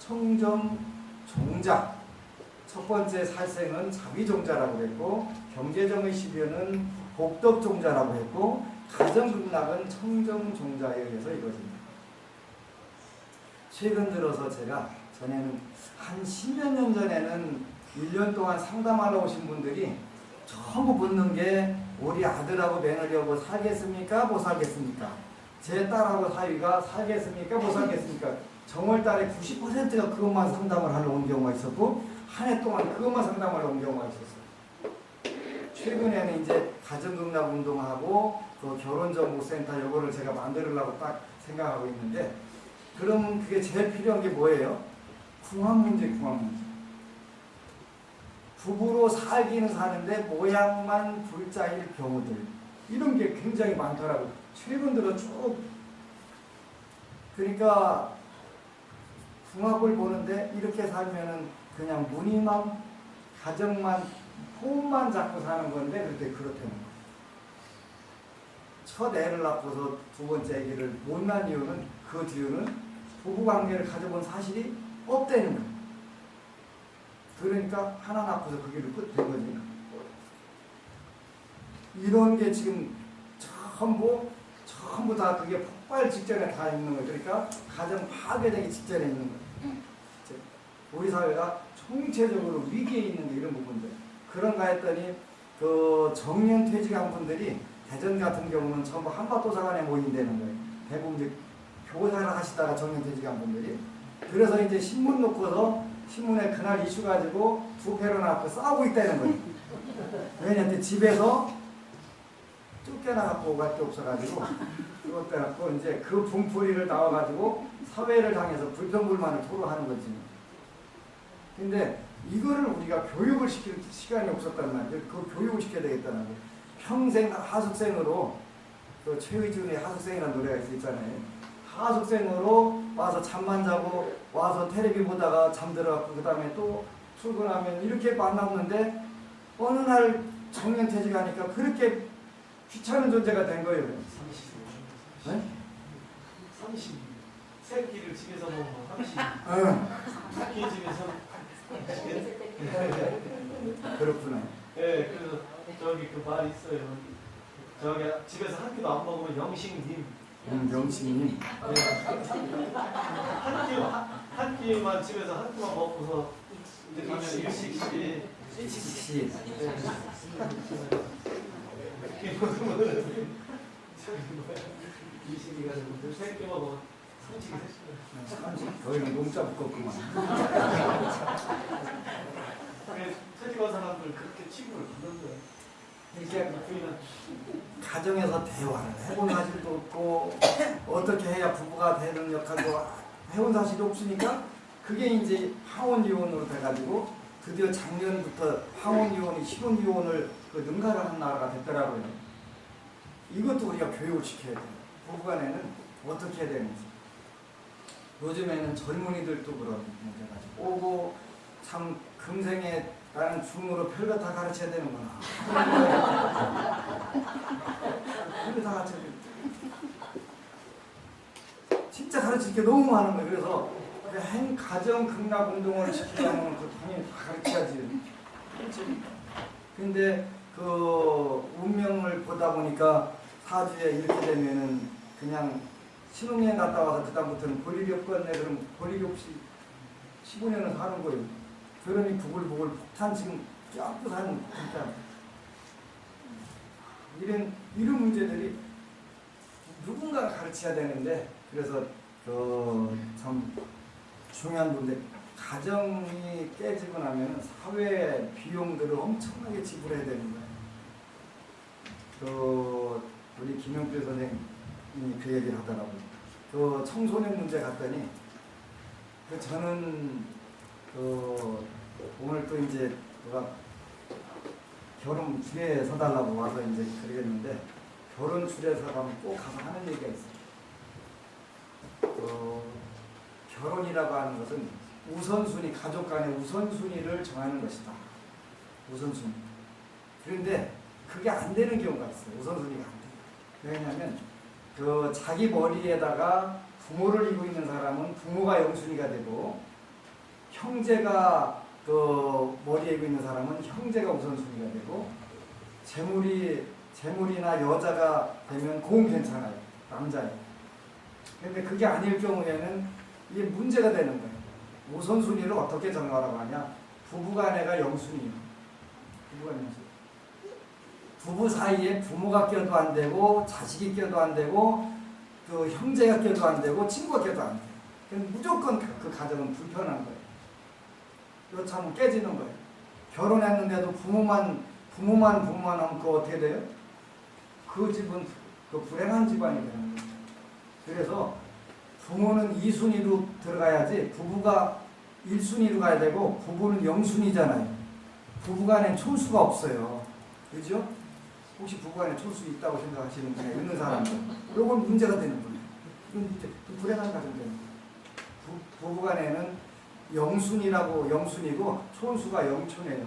청정, 종자. 첫 번째 살생은 자비종자라고 했고 경제정의 12호는 복덕종자라고 했고 가정극락은 청정종자에 의해서 이루어집니다. 최근 들어서 제가 전에는 한 10몇 년 전에는 1년 동안 상담하러 오신 분들이 전부 묻는 게 우리 아들하고 며느리하고 살겠습니까? 못 살겠습니까? 제 딸하고 사위가 살겠습니까? 못 살겠습니까? 정월달에 90%가 그것만 상담을 하러 온 경우가 있었고 한 해 동안 그것만 상담하러 온 경우가 있었어요. 최근에는 이제 가정극락 운동하고 그 결혼정보센터 요거를 제가 만들려고 딱 생각하고 있는데 그러면 그게 제일 필요한 게 뭐예요? 궁합 문제. 부부로 살기는 사는데 모양만 불자일 경우들 이런 게 굉장히 많더라고요. 최근 들어 쭉. 그러니까 궁합을 보는데 이렇게 살면은 그냥 무늬만 가정만 폼만 잡고 사는 건데 그렇게 그렇다는 거예요. 첫 애를 낳고서 두 번째 아기를 못 낳은 이유는 그 뒤로는 부부관계를 가져본 사실이 없다는 거예요. 그러니까 하나 낳고서 그 길을 끝낸 거지. 이런 게 지금 전부 다 그게 폭발 직전에 다 있는 거예요. 그러니까 가정 파괴되기 직전에 있는 거예요. 우리 사회가 총체적으로 위기에 있는 게 이런 부분들. 그런가 했더니 그 정년퇴직한 분들이 대전 같은 경우는 전부 한밭도서관에 모인다는 거예요. 대부분 이제 교사를 하시다가 정년퇴직한 분들이. 그래서 이제 신문 놓고서 신문에 그날 이슈 가지고 두 패로 나고 싸우고 있다는 거예요. 왜냐하면 집에서 쫓겨나갖고 오갈 게 없어가지고 그것 때문에 이제 그 분풀이를 나와가지고 사회를 향해서 불평불만을 토로하는 거지. 근데 이거를 우리가 교육을 시킬 시간이 없었단 말이에요. 그 교육을 시켜야 되겠다는 거예요. 평생 하숙생으로 그 최의준의 하숙생이라는 노래가 있잖아요. 하숙생으로 와서 잠만 자고 와서 텔레비 보다가 잠들어갖고 그 다음에 또 출근하면 이렇게 만났는데 어느 날 정년퇴직하니까 그렇게 귀찮은 존재가 된 거예요. 30. 새끼를 집에서 먹으면 30. 새끼 집에서 그렇구나. 네, 그래서 저기 그 말 있어요. 저기 집에서 한 끼도 안 먹으면 영식님. 영신님. 한 끼만 집에서 한 끼만 먹고서 이제 가면 일식시. 일식시. 일식이 가지고 세 끼 먹으면 30이 저희는 농자 묶었구만. 퇴직한 사람들 그렇게 취급을 받는 거예요. 이게 가정에서 대화를 해본 사실도 없고 어떻게 해야 부부가 되는 역할도 해본 사실이 없으니까 그게 이제 황혼 이혼으로 돼가지고 드디어 작년부터 황혼 이혼이 신혼 이혼을 그 능가를 한 나라가 됐더라고요. 이것도 우리가 교육을 시켜야 돼요. 부부간에는 어떻게 해야 되는지. 요즘에는 젊은이들도 그런 문제가 오고 참 금생에 나는 줌으로 별거 다 가르쳐야 되는구나. 별거 다 가르쳐야 돼. 진짜 가르칠 게 너무 많은 거예요. 그래서 그 가정 극락 운동을 시키려면 그 당연히 다 가르쳐야지. 그렇지. 근데 그 운명을 보다 보니까 사주에 이렇게 되면은 그냥 신혼여행 갔다 와서 그다음부터는 볼 일이 없겠네. 그럼 볼 일이 없이 15년을 사는 거예요. 그러니 부글부글 폭탄 지금 쫙고 사는 진짜 이런 문제들이 누군가 가르쳐야 되는데 그래서 참 중요한 건데 가정이 깨지고 나면 사회 비용들을 엄청나게 지불해야 되는 거예요. 우리 김영필 선생님이 그 얘기를 하더라고요. 청소년 문제 갔더니 저는 오늘 또 이제 누가 결혼 줄에 서달라고 와서 이제 그러겠는데 결혼 줄에 서가면 꼭 가서 하는 얘기가 있어요. 결혼이라고 하는 것은 우선순위, 가족 간의 우선순위를 정하는 것이다. 우선순위. 그런데 그게 안 되는 경우가 있어요. 우선순위가 안 돼요. 왜냐하면 자기 머리에다가 부모를 이고 있는 사람은 부모가 영순위가 되고 형제가 머리에 이고 있는 사람은 형제가 우선순위가 되고 재물이나 여자가 되면 그건 괜찮아요. 남자예요. 근데 그게 아닐 경우에는 이게 문제가 되는 거예요. 우선순위를 어떻게 정하라고 하냐? 부부간에가 영순위예요. 부부간 영순위. 부부 사이에 부모가 껴도 안 되고 자식이 껴도 안 되고 형제가 껴도 안 되고 친구가 껴도 안 돼요. 그럼 무조건 그 가정은 불편한 거예요. 이거 참 깨지는 거예요. 결혼했는데도 부모만 하면 그거 어떻게 돼요? 그 집은 불행한 집안이 되는 거예요. 그래서 부모는 2순위로 들어가야지 부부가 1순위로 가야 되고 부부는 0순위잖아요. 부부간에 촌수가 없어요. 그죠? 혹시 부부간에 촌수 있다고 생각하시는 분이 있는 사람들, 이건 문제가 되는 거예요. 이건 이제 불행한 가정 되는 거예요. 부부간에는 영순이고 촌수가 영촌이에요.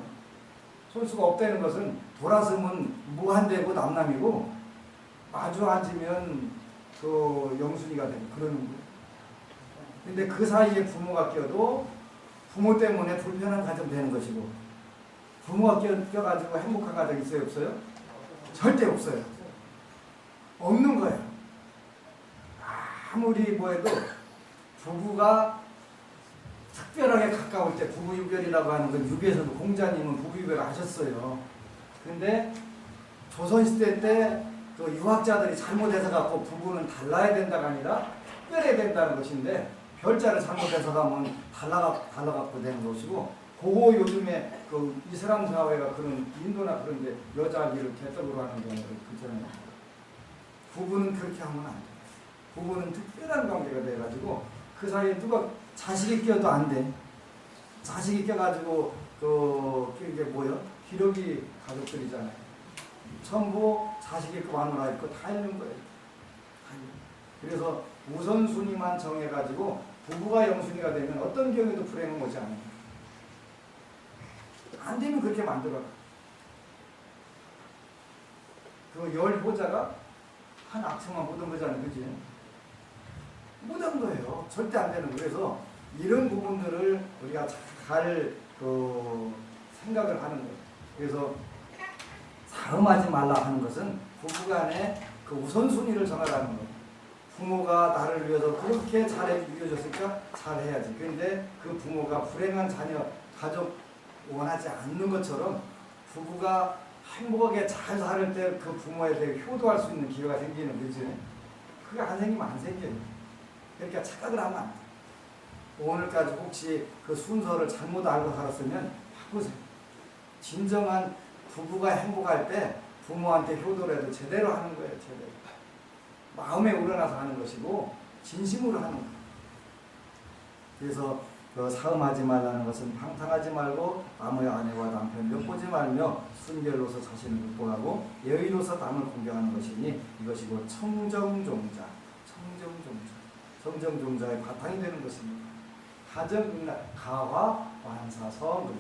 촌수가 없다는 것은 돌아서면 무한대고 남남이고 마주 앉으면 영순이가 되고 그러는 거예요. 근데 그 사이에 부모가 껴도 부모 때문에 불편한 가정 되는 것이고 부모가 껴가지고 행복한 가정 있어요? 없어요? 절대 없어요. 없는 거예요. 아무리 뭐해도 부부가 특별하게 가까울 때 부부유별이라고 하는 건 유교에서도 공자님은 부부유별 하셨어요. 근데 조선시대 때 유학자들이 잘못해서 갖고 부부는 달라야 된다가 아니라 특별해야 된다는 것인데 별자를 잘못해서 가면 달라갖고 되는 것이고 그거 요즘에 이슬람 사회가 그런 인도나 그런데 여자아기를 개떡으로 하는 경우가 있잖아요. 부부는 그렇게 하면 안 돼. 부부는 특별한 관계가 돼가지고 그 사이에 누가 자식이 껴도 안 돼. 자식이 껴가지고 이게 뭐요? 기러기 가족들이잖아요. 전부 자식이 있고 마누라 있고 다 있는 거예요. 그래서 우선순위만 정해가지고 부부가 영순위가 되면 어떤 경우에도 불행은 오지 않아요. 안 되면 그렇게 만들어라. 열 보자가 한 악처만 묻은 거잖아요. 그지? 묻은 거예요. 절대 안 되는 거예요. 그래서 이런 부분들을 우리가 잘 생각을 하는 거예요. 그래서 싸움하지 말라 하는 것은 부부간에 우선순위를 정하라는 거예요. 부모가 나를 위해서 그렇게 이루어졌으니까 잘해야지. 그런데 그 부모가 불행한 자녀, 가족 원하지 않는 것처럼 부부가 행복하게 잘 살 때 그 부모에 대해 효도할 수 있는 기회가 생기는 거지. 그게 안 생기면 안 생겨요. 그러니까 착각을 하면 안 돼. 오늘까지 혹시 그 순서를 잘못 알고 살았으면 바꾸세요. 진정한 부부가 행복할 때 부모한테 효도를 해도 제대로 하는 거예요. 제대로. 마음에 우러나서 하는 것이고 진심으로 하는 거예요. 그래서 그 사음하지 말라는 것은 방탕하지 말고 남의 아내와 남편 엿보지 말며 순결로서 자신을 극복하고 예의로서 남을 공경하는 것이니 이것이 곧 청정종자, 청정종자의 바탕이 되는 것입니다. 가와 완사서,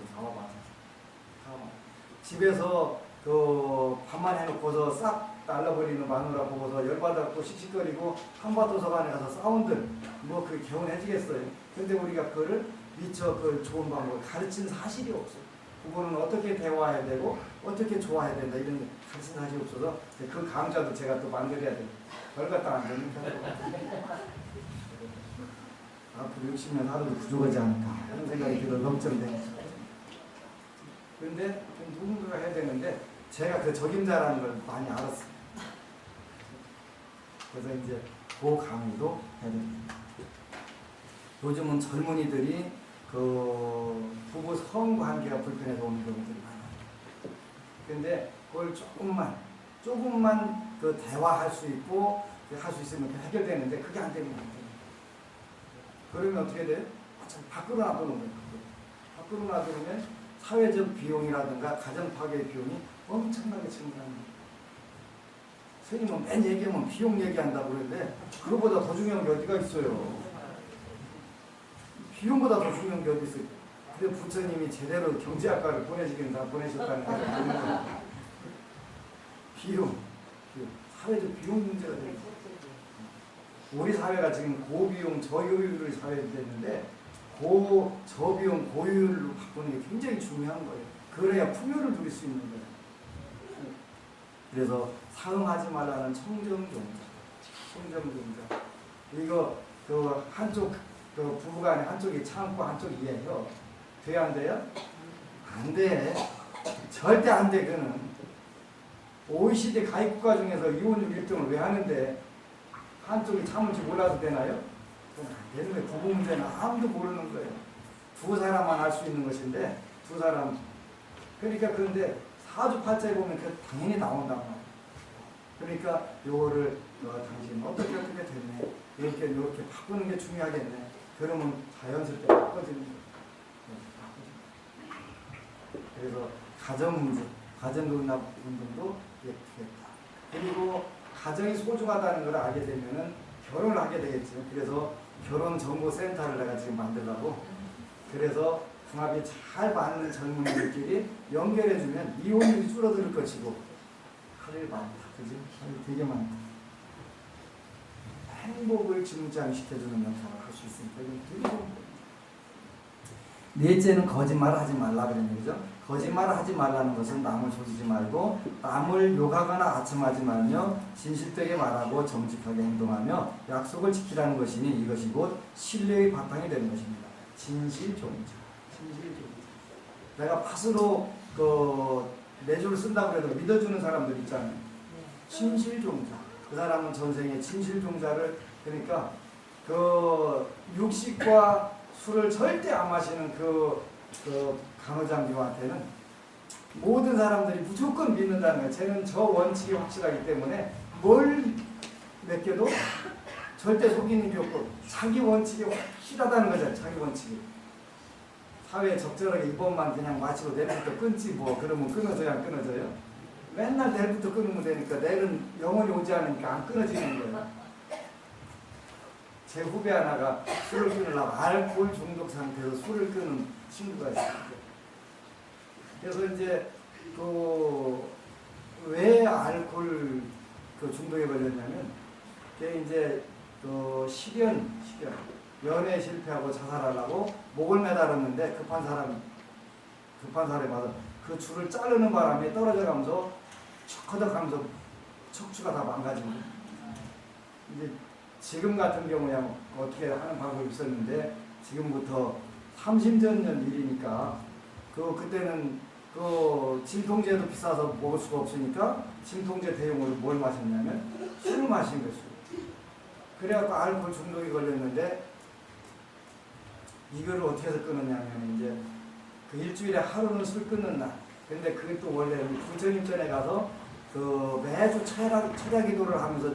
집에서 그 밥만 해놓고서 싹 날라버리는 마누라 보고서 열받았고 씩씩거리고 한밭도서관에 가서 싸운들 뭐 그게 개운해지겠어요. 근데 우리가 그거를 미처 그 좋은 방법을 가르친 사실이 없어요. 부부는 어떻게 대화해야 되고 어떻게 좋아해야 된다 이런 게 가르친 사실이 없어서 그 강좌도 제가 또 만들어야 돼요. 별 갖다 안 되는 앞으로 60년 하루도 부족하지 않을까 하는 생각이 들어 걱정돼요. 그런데 누군가가 해야 되는데 제가 그 적임자라는 걸 많이 알았어요. 그래서 이제 그 강의도 해야 됩니다. 요즘은 젊은이들이 그 부부 성관계가 불편해서 오는 경우들이 많아요. 근데 그걸 조금만 그 대화할 수 있고 할 수 있으면 해결되는데 그게 안 되는 거예요. 그러면 어떻게 돼요? 밖으로 놔두는 거예요. 밖으로 놔두면 사회적 비용이라든가 가정 파괴 비용이 엄청나게 증가합니다. 스님은 맨 얘기하면 비용 얘기한다고 그러는데 그거보다 더 중요한 게 어디가 있어요. 비용보다 더 중요한 게 어디 있어요. 근데 부처님이 제대로 경제학과를 보내시긴 다 보내셨다는 거예요. 비용, 사회적 비용 문제가 되는 거예요. 우리 사회가 지금 고비용 저효율 사회가 됐는데 저비용 고효율로 바꾸는 게 굉장히 중요한 거예요. 그래야 풍요를 누릴 수 있는 거예요. 그래서 사음하지 말라는 청정종자. 이거 그 한쪽 그 부부간에 한쪽이 참고 한쪽이 이해해요. 돼야 안 돼요? 안 돼. 절대 안 돼. 그는 OECD 가입국가 중에서 이혼율 1등을 왜 하는데 한쪽이 참을지 몰라도 되나요? 그건 안 되는 거예요. 부부 문제는 아무도 모르는 거예요. 두 사람만 알 수 있는 것인데 두 사람. 그러니까 그런데 사주팔자에 보면 그 당연히 나온단 말이에요. 그러니까 요거를 당신 어떻게 됐네. 이렇게 바꾸는 게 중요하겠네. 그러면 자연스럽게 바꿔지는 거예요. 그래서 가정 문제, 가정농납 운동도 되겠다. 그리고 가정이 소중하다는 걸 알게 되면은 결혼을 하게 되겠죠. 그래서 결혼정보센터를 내가 지금 만들려고. 그래서 궁합이 잘 맞는 젊은이들끼리 연결해주면 이혼율이 줄어들 것이고 할 일 많다. 그지? 할 일 되게 많다. 행복을 증장시켜주는 역할을 할 수 있으니까 이건 되게 좋은 거예요. 넷째는 거짓말을 하지 말라 그런 얘기죠. 거짓말을 하지 말라는 것은 남을 속이지 말고 남을 욕하거나 아첨하지 말며 진실되게 말하고 정직하게 행동하며 약속을 지키라는 것이니 이것이 곧 신뢰의 바탕이 되는 것입니다. 진실종자. 내가 팥으로 매주를 쓴다고 해도 믿어주는 사람들 있잖아요. 진실종자. 그 사람은 전생에 진실종자를 그러니까 그 육식과 술을 절대 안 마시는 그 강의장님한테는 모든 사람들이 무조건 믿는다는 거예요. 쟤는 저 원칙이 확실하기 때문에 뭘 맡겨도 절대 속이는 게 없고 자기 원칙이 확실하다는 거잖아요. 자기 원칙이. 사회에 적절하게 이번만 그냥 마치고 내일부터 끊지 뭐 그러면 끊어져야 안 끊어져요? 맨날 내일부터 끊으면 되니까 내일은 영원히 오지 않으니까 안 끊어지는 거예요. 제 후배 하나가 술을 끊으려고 알코올 중독 상태에서 술을 끊은 친구가 있어요. 그래서 이제 왜 알코올 중독에 걸렸냐면 그게 이제 실연 연애 실패하고 자살하려고 목을 매달았는데 급한 사람이 와서 그 줄을 자르는 바람에 떨어져 가면서 척허덕하면서 척추가 다 망가지고 이제 지금 같은 경우야 어떻게 하는 방법이 있었는데 지금부터 30년 일이니까 그때는 진통제도 비싸서 먹을 수가 없으니까 진통제 대용으로 뭘 마셨냐면 술을 마신 거예요. 그래갖고 알코올 중독이 걸렸는데 이거를 어떻게 해서 끊었냐면 이제 그 일주일에 하루는 술 끊는 날. 근데 그게 또 원래 부처님 전에 가서 매주 철야 기도를 하면서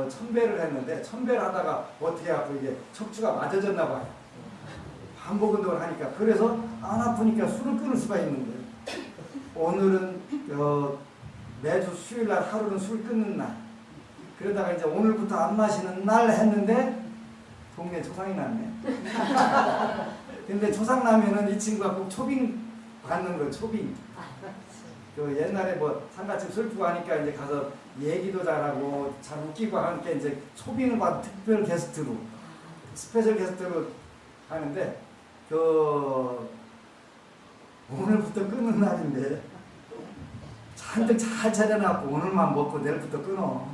천배를 했는데 천배를 하다가 어떻게 하고 이게 척추가 맞아졌나 봐요. 반복 운동을 하니까. 그래서 안 아프니까 술을 끊을 수가 있는 거예요. 오늘은 매주 수요일 날 하루는 술 끊는 날. 그러다가 이제 오늘부터 안 마시는 날 했는데 동네 초상이 났네. 근데 초상 나면은 이 친구가 꼭 초빙 받는 거예요. 초빙. 그 옛날에 뭐 상가집 슬프고 하니까 이제 가서 얘기도 잘하고 잘 웃기고 하니까 이제 초빙을 받은 특별 게스트로 스페셜 게스트로 하는데 오늘부터 끊는 날인데 잔뜩 잘 차려놨고 오늘만 먹고 내일부터 끊어.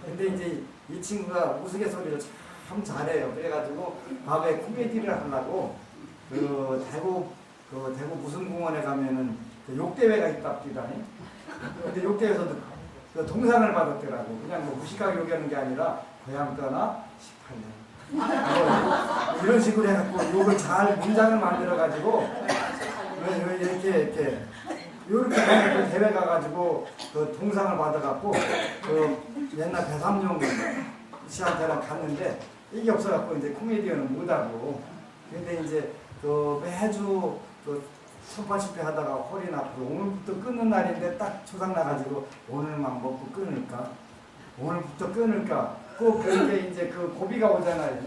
근데 이제 이 친구가 우스갯소리를 참 잘해요. 그래가지고 밤에 코미디를 하려고 대구 무슨 공원에 가면은 욕대회가 있답니다. 근데 욕대회에서도 동상을 받았더라고. 그냥 뭐 무식하게 욕하는 게 아니라 고향 떠나 18년. 이런 식으로 해갖고 욕을 잘 문장을 만들어가지고 이렇게 대회 가가지고 그 동상을 받아갖고 옛날 배삼룡 씨한테랑 갔는데 이게 없어갖고 이제 코미디언은 못하고. 근데 이제 매주 1800배 하다가 허리 나쁘고 오늘부터 끊는 날인데 딱 초상 나가지고 오늘만 먹고 끊을까? 오늘부터 끊을까? 꼭 그렇게 이제 고비가 오잖아요.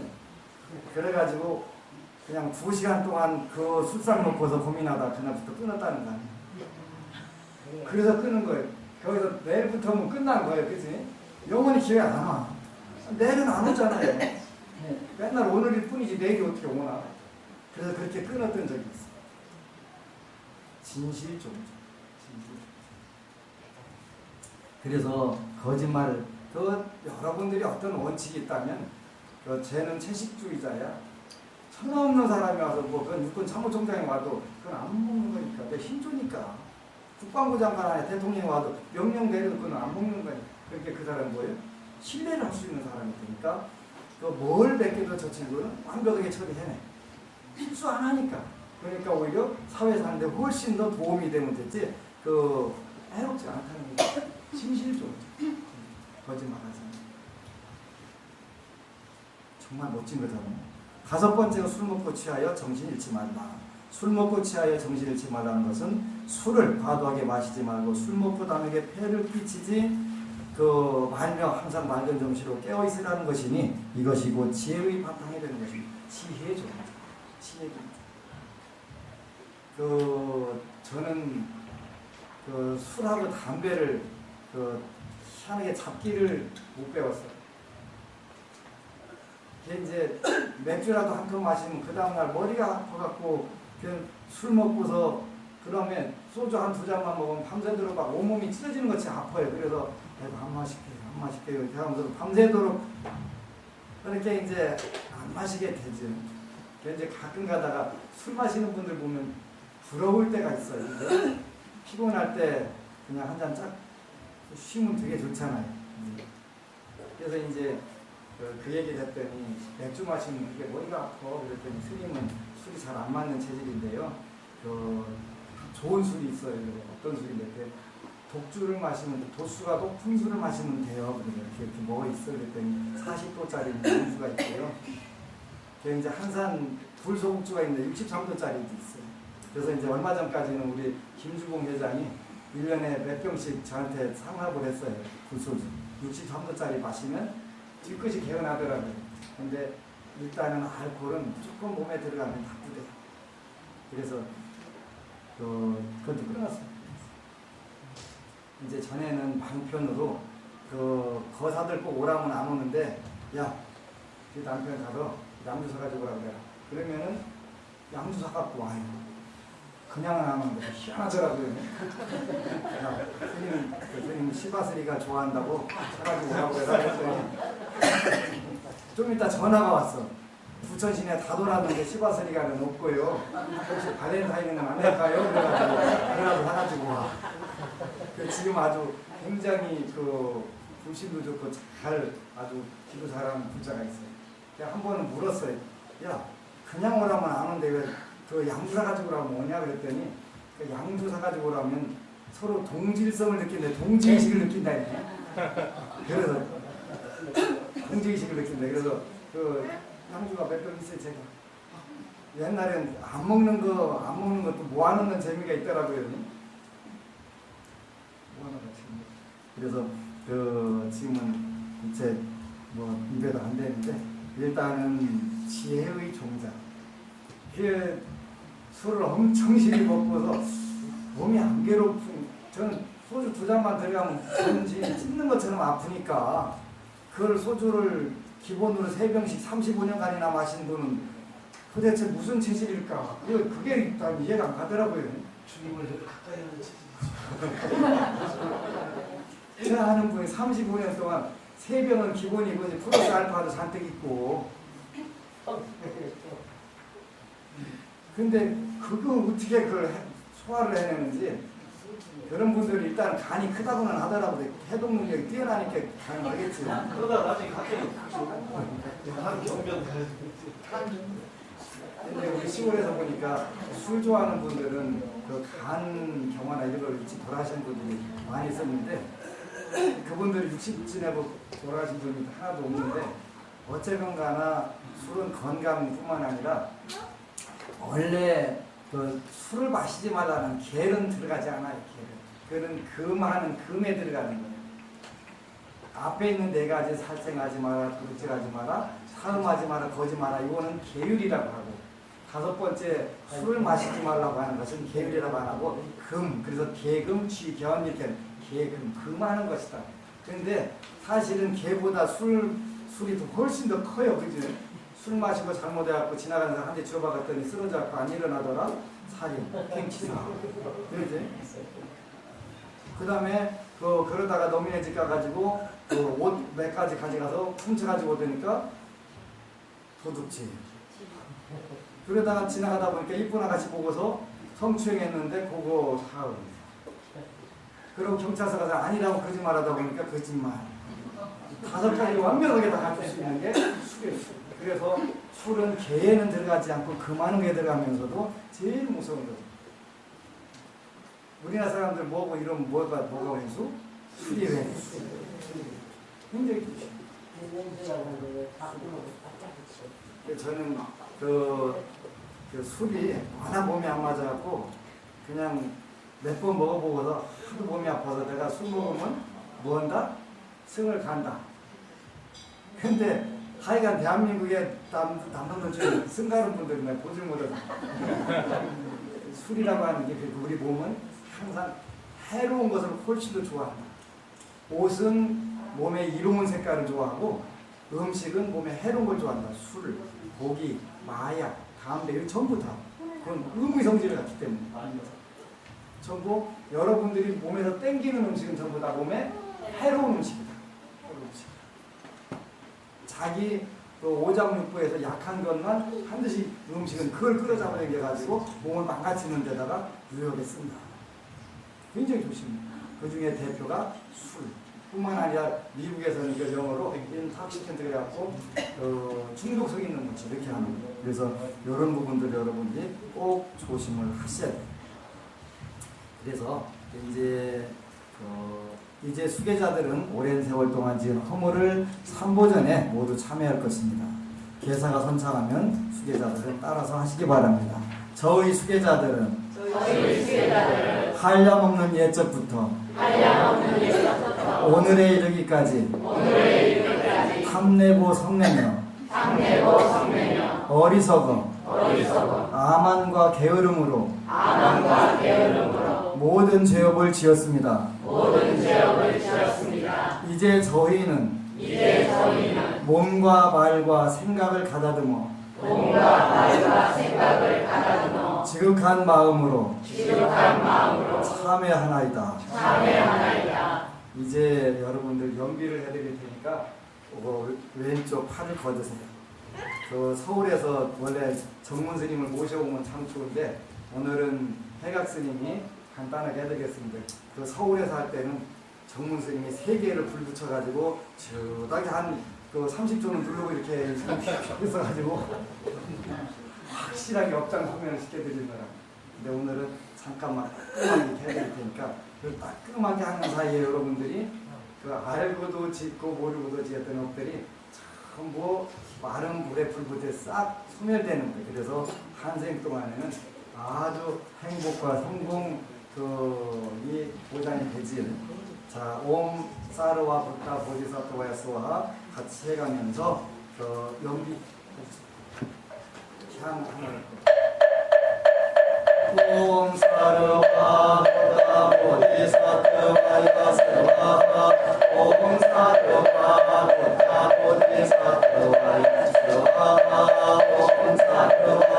그래가지고 그냥 2시간 동안 술상 놓고서 고민하다 그날부터 끊었다는 거 아니에요. 그래서 끊은 거예요. 거기서 내일부터는 끝난 거예요. 그치? 영원히 기회 안 와. 내일은 안 오잖아요. 맨날 오늘일 뿐이지 내일이 어떻게 오나. 그래서 그렇게 끊었던 적이 있어요. 진실종. 그래서 거짓말, 여러분들이 어떤 원칙이 있다면, 쟤는 채식주의자야. 천하 없는 사람이 와서 그건 육군 참모총장이 와도 그건 안 먹는 거니까. 내 힘주니까. 국방부 장관 안에 대통령이 와도 명령 내려도 그건 안 먹는 거니까. 그렇게 그 사람은 뭐예요? 신뢰를 할 수 있는 사람이 되니까 뭘 맡겨도 저 친구는 완벽하게 처리해내. 실수 안 하니까. 그러니까 오히려 사회 사는데 훨씬 더 도움이 되면 됐지 해롭지 않다는 게 진실종. 거짓말하지. 정말 멋진 거잖아요. 5번째가 술 먹고 취하여 정신 잃지 말라. 술 먹고 취하여 정신 잃지 말라는 것은 술을 과도하게 마시지 말고 술 먹고 남에게 폐를 끼치지 말며 항상 맑은 정신으로 깨어 있으라는 것이니 이것이 곧 지혜의 바탕이 되는 것입니다. 지혜죠. 지혜죠. 저는 술하고 담배를 희한하게 잡기를 못 배웠어요. 이제 맥주라도 한 캔 마시면 그 다음날 머리가 아파갖고 그냥 술 먹고서 그다음에 소주 한 2잔만 먹으면 밤새도록 막 온몸이 찢어지는 것이 아파요. 그래서 내가 안 마실게요 이렇게 하면서 밤새도록 그렇게 이제 안 마시게 되죠. 이제 가끔 가다가 술 마시는 분들 보면 부러울 때가 있어요. 피곤할 때 그냥 한 잔 쫙 쉬면 되게 좋잖아요. 그래서 이제 그 얘기를 했더니 맥주 마시면 그게 머리가 아파. 그랬더니 스님은 술이 잘 안 맞는 체질인데요. 좋은 술이 있어요. 어떤 술인데 독주를 마시면 도수가 높은 술을 마시면 돼요. 이렇게 먹어 있어. 그랬더니 40도짜리 음주가 있고요. 이제 한산 불소국주가 있는데 63도짜리도 있어요. 그래서 이제 얼마 전까지는 우리 김주봉 회장이 1년에 몇 병씩 저한테 상납을 했어요. 불소주 63도짜리 마시면 뒤끝이 개운하더라고요. 근데 일단은 알코올은 무조건 몸에 들어가면 나쁘대요. 그래서 그것도 끊었어요. 이제 전에는 방편으로 거사들 꼭 오라면 안 오는데 야, 그 남편 가서 양주 사가지고 오라 그래. 그러면은 양주 사갖고 와요. 그냥은 안 오는데 희한하더라고요. 스님 시바스리가 좋아한다고 사가지고 오라고 해서 좀 이따 전화가 왔어. 부천시내 다 돌았는데 시바스리가는 없고요. 혹시 발렌타인은 안 할까요? 그래가지고 사가지고 와. 지금 아주 굉장히 불신도 좋고 잘 아주 기도 잘하는 부자가 있어요. 한 번은 물었어요. 야, 그냥 오라면 안 오는데 왜 양주 사가지고 오라면 오냐? 그랬더니 양주 사가지고 오라면 서로 동질성을 느낀대. 동지의식을 느낀다네. 그래서 동지의식을 느낀다. 그래서 양주가 몇 병 있어요, 제가. 옛날엔 안 먹는 것도 모아놓는 재미가 있더라고요. 모아놓는 재미. 그래서 지금은 이제 뭐 입에도 안 되는데 일단은 지혜의 종자. 이게 술을 엄청 시리 먹고서 몸이 안 괴롭은, 저는 소주 2잔만 들어가면 전지 찢는 것처럼 아프니까 그걸 소주를 기본으로 3병씩 35년간이나 마신 분은 도대체 무슨 체질일까? 그게 일단 이해가 안 가더라고요. 주님을 가까이 하는 체질이죠. 제가 하는 분이 35년 동안 3병은 기본이고 이제 플러스 알파도 잔뜩 있고, 근데 그거 어떻게 그걸 소화를 해내는지, 그런 분들이 일단 간이 크다고는 하더라고요. 해독 능력이 뛰어나니까 가능하겠지. 그러다 나중에 갑자기 한 경변 근데 우리 시골에서 보니까 술 좋아하는 분들은 그 간 경화나 이런 걸 일찍 돌아가신 분들이 많이 있었는데, 그분들이 60 지내고 돌아가신 분이 하나도 없는데, 어쨌건 가나 술은 건강뿐만 아니라 원래 그 술을 마시지 말라는 계는 들어가지 않아요. 그는 금하는 금에 들어가는 거예요. 앞에 있는 4가지 살생하지 마라, 도둑질하지 마라, 사음하지 마라, 거지 마라, 이거는 계율이라고 하고, 5번째 술을 마시지 말라고 하는 것은 계율이라고 안 하고 금, 그래서 계금, 쥐견 이렇게 계금, 금하는 것이다. 그런데 사실은 개보다 술이 훨씬 더 커요. 그지? 술 마시고 잘못해갖고 지나가는 사람 한 대 주워박았더니 쓰러져갖고 안 일어나더라. 살인, 횡치사. 그러지? 그 다음에 그러다가 노민의 집 가가지고 옷 몇 가지 가져가서 훔쳐가지고 오더니까 도둑질. 그러다가 지나가다 보니까 이쁜 아가씨 보고서 성추행했는데 그거 사흘. 그리고 경찰서 가서 아니라고 거짓말하다 보니까 거짓말. 5가지를 완벽하게 다 갖출 수 있는 게 술이에요. 그래서 술은 개에는 들어가지 않고 금하는 게 들어가면서도 제일 무서운 거죠. 우리나라 사람들 뭐고 이러면 뭐가 왼수? 술이 왼수. 굉장히 저는 그 술이 워낙 몸에 안 맞아갖고 그냥 몇 번 먹어보고서 하도 몸이 아파서 내가 술 먹으면 뭐 한다? 승을 간다. 근데 하여간 대한민국에 남분들 중에 승 가는 분들이 내가 보질 못해서 술이라고 하는 게 우리 몸은 항상 해로운 것을 훨씬 더 좋아한다. 옷은 몸에 이로운 색깔을 좋아하고 음식은 몸에 해로운 걸 좋아한다. 술, 고기, 마약, 담배 이거 전부 다 그런 의무의 성질을 갖기 때문에 전부 여러분들이 몸에서 땡기는 음식은 전부 다 몸에 해로운 음식이다. 해로운 음식. 자기 그 오장육부에서 약한 것만 반드시 음식은 그걸 끌어잡아당겨가지고 몸을 망가뜨리는 데다가 유혹에 쓴다. 굉장히 조심해요. 그 중에 대표가 술. 뿐만 아니라 미국에서는 이걸 영어로 인탁시켄트 그래갖고 중독성 있는 물질 이렇게 하는 거예요. 그래서 이런 부분들 여러분들이 꼭 조심을 하셔야 돼요. 그래서 이제 수계자들은 오랜 세월 동안 지은 허물을 3보전에 모두 참여할 것입니다. 계사가 선창하면 수계자들은 따라서 하시기 바랍니다. 저희 수계자들은 한량없는 옛적부터 오늘에 이르기까지 탐내고 성내며 어리석어 아만과 게으름으로 모든 죄업을 지었습니다. 이제 저희는 몸과 말과 생각을 가다듬어 지극한 마음으로 참회하나이다. 이제 여러분들 연비를 해드릴 테니까 왼쪽 팔을 걷으세요. 서울에서 원래 정문 스님을 모셔오면 참 좋은데 오늘은 해각 스님이 간단하게 해드리겠습니다. 서울에서 할 때는 정문 스님이 3개를 불 붙여가지고 저다게 한 30초는 누르고 이렇게 있어가지고 확실하게 업장 소면을 시켜드리는 거라. 근데 오늘은 잠깐만 따끔하게 해드릴 테니까 그 따끔하게 하는 사이에 여러분들이 알고도 짓고 모르고도 지었던 업들이 전부 마른 물에 불 붙여 싹 소멸되는 거예요. 그래서 한생 동안에는 아주 행복과 성공이 보장이 되지. 자, 옴 사르와 부타 보디사토와 야스와 같이 해가면서 연비 향 옴 사르와 부타 보디사토와 야스와 옴 사르와 부타 보디사토와 야스와 옴 사르와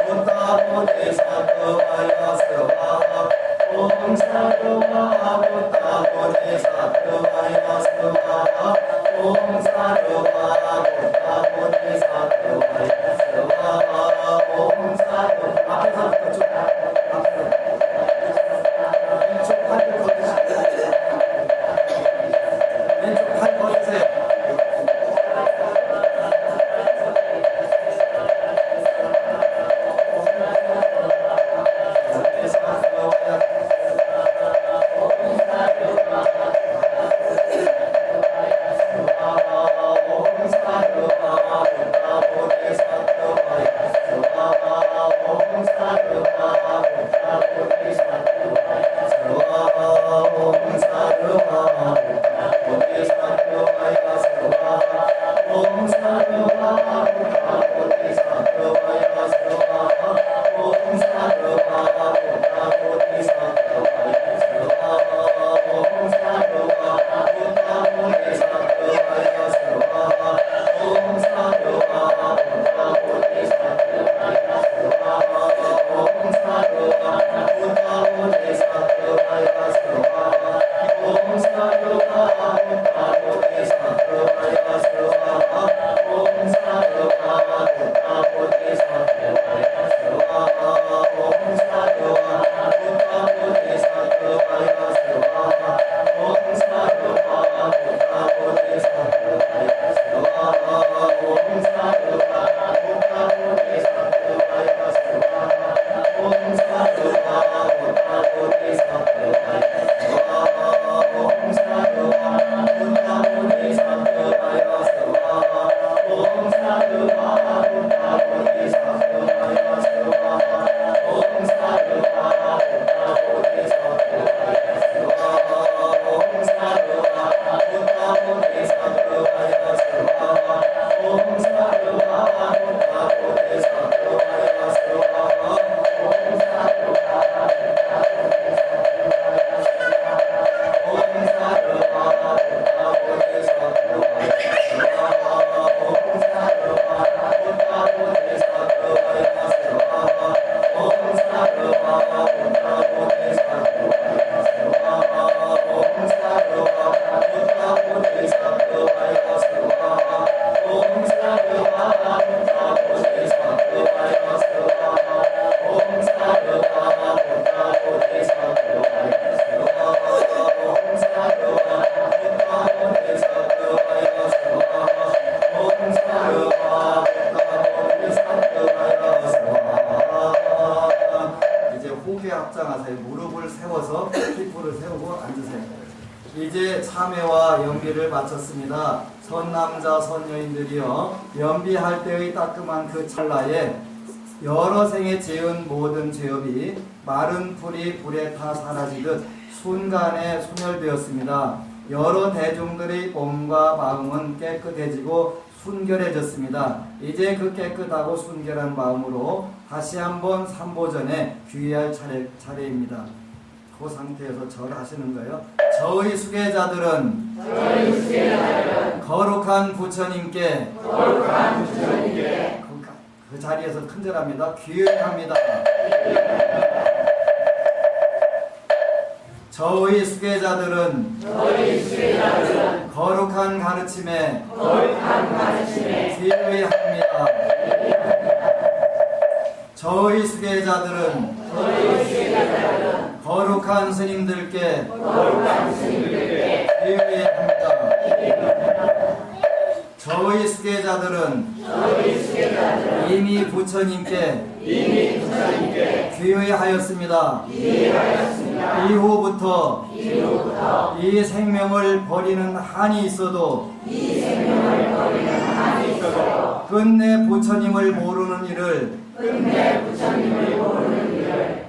부타 보디사토와 야스와 옴 사르와 부타 보디사토와 야스와 옴 사르와 부타 보디사토와 야스와 옴 사르와 앞에서부터 쭉 왼쪽 팔을 걷으시고 왼쪽 팔 걷으세요. 합장하세요. 무릎을 세워서 킥부를 세우고 앉으세요. 이제 참회와 연비를 마쳤습니다. 선남자 선여인들이여 연비할 때의 따끔한 그 찰나에 여러 생에 지은 모든 죄업이 마른 풀이 불에 타 사라지듯 순간에 소멸되었습니다. 여러 대중들의 몸과 마음은 깨끗해지고 순결해졌습니다. 이제 그 깨끗하고 순결한 마음으로 다시 한번 삼보전에 귀의할 차례입니다. 그 상태에서 절하시는 거예요. 저의 수계자들은 거룩한 부처님께 그 자리에서 큰절합니다. 귀의합니다. 저의 수계자들은 거룩한 가르침에 귀의합니다. 저의 수계자들은 거룩한 스님들께 귀의합니다. 저의 수계자들은 이미 부처님께 귀의하였습니다. 이후부터 이 생명을 버리는 한이 있어도 끝내 부처님을 모르는 이를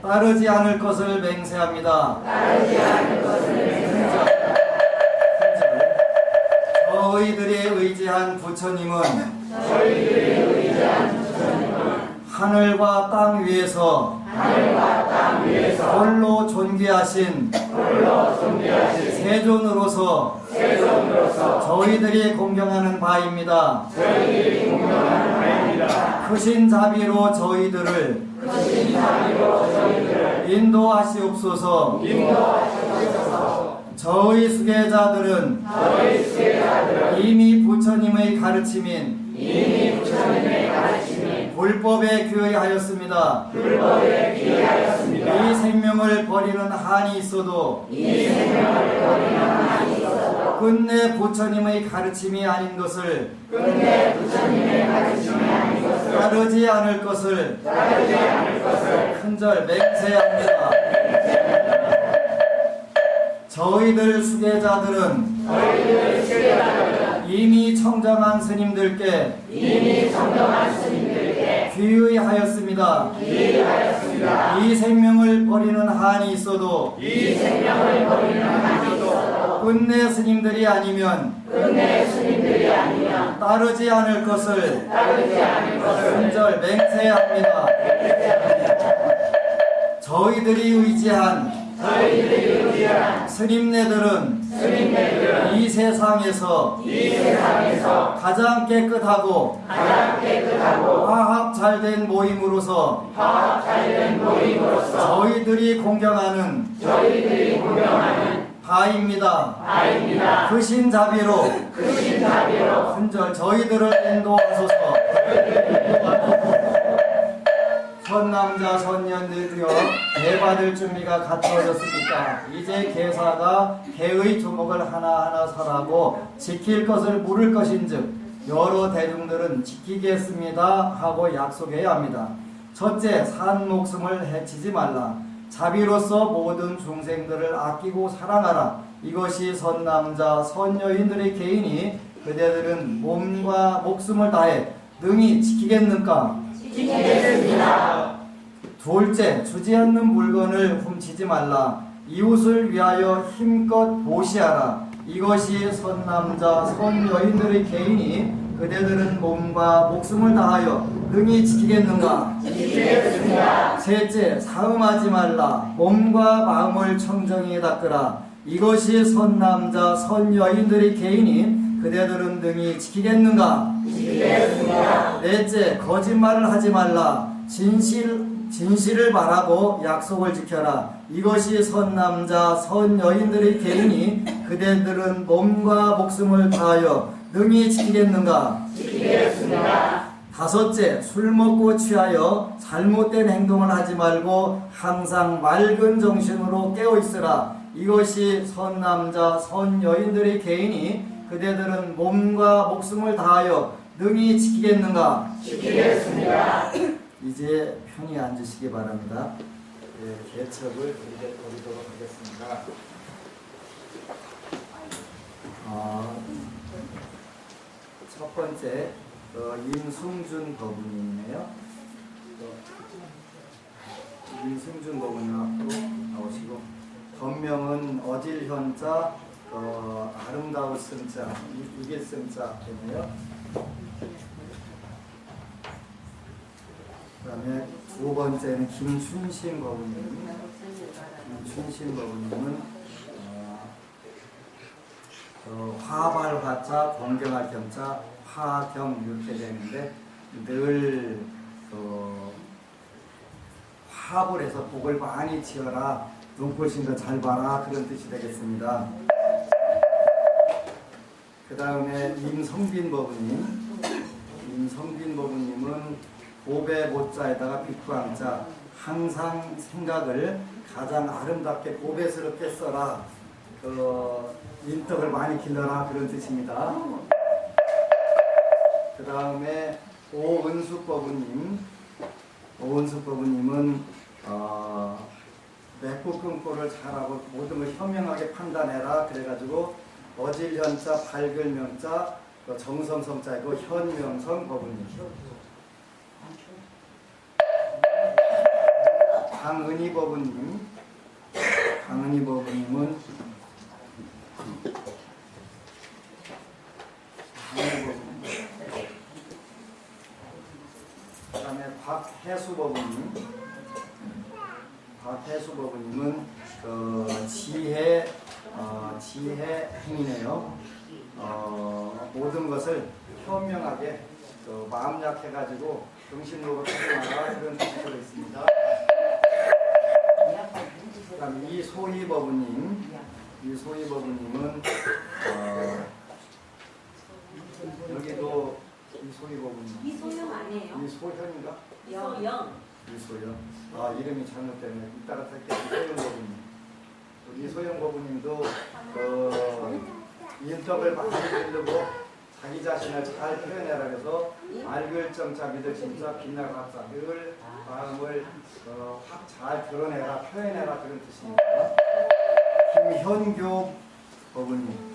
따르지 않을 것을 맹세합니다. 저희들이 의지한 부처님은 하늘과 땅 위에서 홀로 존귀하신 세존으로서 저희들이 공경하는 바입니다. 크신 자비로 저희들을 인도하시옵소서. 저희 수계자들은 이미 부처님의 가르침인 불법에 귀의하였습니다. 이 생명을 버리는 한이 있어도 끝내 부처님의 가르침이 아닌 것을 따르지 않을 것을 큰절 맹세합니다. 저희들 수계자들은 이미 청정한 스님들께 귀의하였습니다. 이 생명을 버리는 한이 있어도 끝내 스님들이 아니면 따르지 않을 것을 큰절 맹세합니다. 저희들이 의지한 스님네들은 이 세상에서 가장 깨끗하고 화합 잘된 모임으로서 저희들이 공경하는 바입니다. 크신 자비로 큰절 저희들을 인도하소서. 선남자 선녀들이여 대받을 준비가 갖추어졌으니까 이제 계사가 개의 조목을 하나하나 설하고 지킬 것을 물을 것인즉 여러 대중들은 지키겠습니다 하고 약속해야 합니다. 첫째, 산 목숨을 해치지 말라. 자비로서 모든 중생들을 아끼고 사랑하라. 이것이 선남자 선여인들의 개인이 그대들은 몸과 목숨을 다해 능히 지키겠는가? 지키겠습니다. 둘째, 주지 않는 물건을 훔치지 말라. 이웃을 위하여 힘껏 보시하라. 이것이 선남자 선여인들의 개인이 그대들은 몸과 목숨을 다하여 능히 지키겠는가? 지키겠습니다. 셋째, 사음하지 말라. 몸과 마음을 청정히 닦으라. 이것이 선남자 선여인들의 개인이 그대들은 능히 지키겠는가? 지키겠습니다. 넷째, 거짓말을 하지 말라. 진실을 말하고 약속을 지켜라. 이것이 선남자 선여인들의 개인이 그대들은 몸과 목숨을 다하여 능히 지키겠는가? 지키겠습니다. 다섯째, 술 먹고 취하여 잘못된 행동을 하지 말고 항상 맑은 정신으로 깨어 있으라. 이것이 선남자 선여인들의 개인이 그대들은 몸과 목숨을 다하여 능히 지키겠는가? 지키겠습니다. 이제 편히 앉으시기 바랍니다. 개첩을 드리도록 하겠습니다. 첫 번째 임승준 법무님이네요. 임승준 법무님 앞으로 나오시고, 법명은 어질현자 아름다울 승자 이게 승자 되네요. 그 다음에 두 번째는 김춘신 법무님. 김춘신 법무님은 화발 화자 공경할 경자 화경 이렇게 되는데 늘 화합을 해서 복을 많이 지어라, 눈꽃인 잘 봐라, 그런 뜻이 되겠습니다. 그 다음에 임성빈 법무님. 임성빈 법무님은 고배 모자에다가 비쿠왕자, 항상 생각을 가장 아름답게 고배스럽게 써라, 인덕을 많이 길러라, 그런 뜻입니다. 그 다음에 오은숙 법무님. 오은숙 법무님은 맥부 끊고를 잘하고 모든 걸 현명하게 판단해라, 그래가지고 어질현자 밝을 명자 그 정성성자이고 현명성 법은님. 강은희 법은님. 강은희 법은님은 그 다음에 박혜수 법은님. 박혜수 법은님은 지혜 행이네요. 모든 것을 현명하게 마음 약해가지고 정신으로 행동하라 그런 뜻이 들어있습니다. 그 다음에 이소희 법은님. 이소희 법은님은 여기도 이소희 법은님. 이소영 아니에요? 이소현인가? 이소영. 이소영. 아, 이름이 잘못되네. 이따가 탈게. 이소영 법은님. 이소영 법은님도 인덕을 많이 들고 자기 자신을 잘 표현해라 그래서 맑을 정자 믿을 진짜 빛날 합사 늘 마음을 확 잘 드러내라 표현해라 그런 뜻입니다. 김현교 법은님.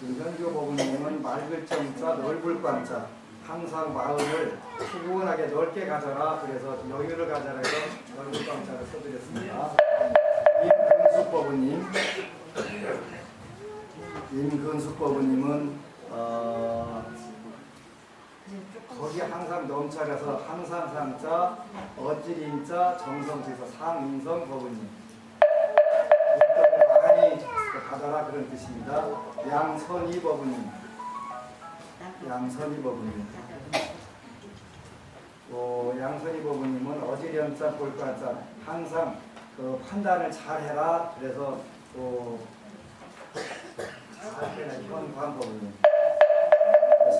김현교 법은님은 맑을 정자 넓을 관자 항상 마음을 푸근하게 넓게 가져라 그래서 여유를 가져라 해서 넓을 관자를 써드렸습니다. 임근숙 법은님. 임근숙 법은님은 거기 항상 넘쳐가서 항상 상자 어찌린자 정성지서 상인성 법은님. 인덕을 많이 받아라 그런 뜻입니다. 양선희 법은님. 양선희 법은님. 양선희 법은님은 어지련자 볼까자 항상 판단을 잘 해라 그래서 현관 법은님.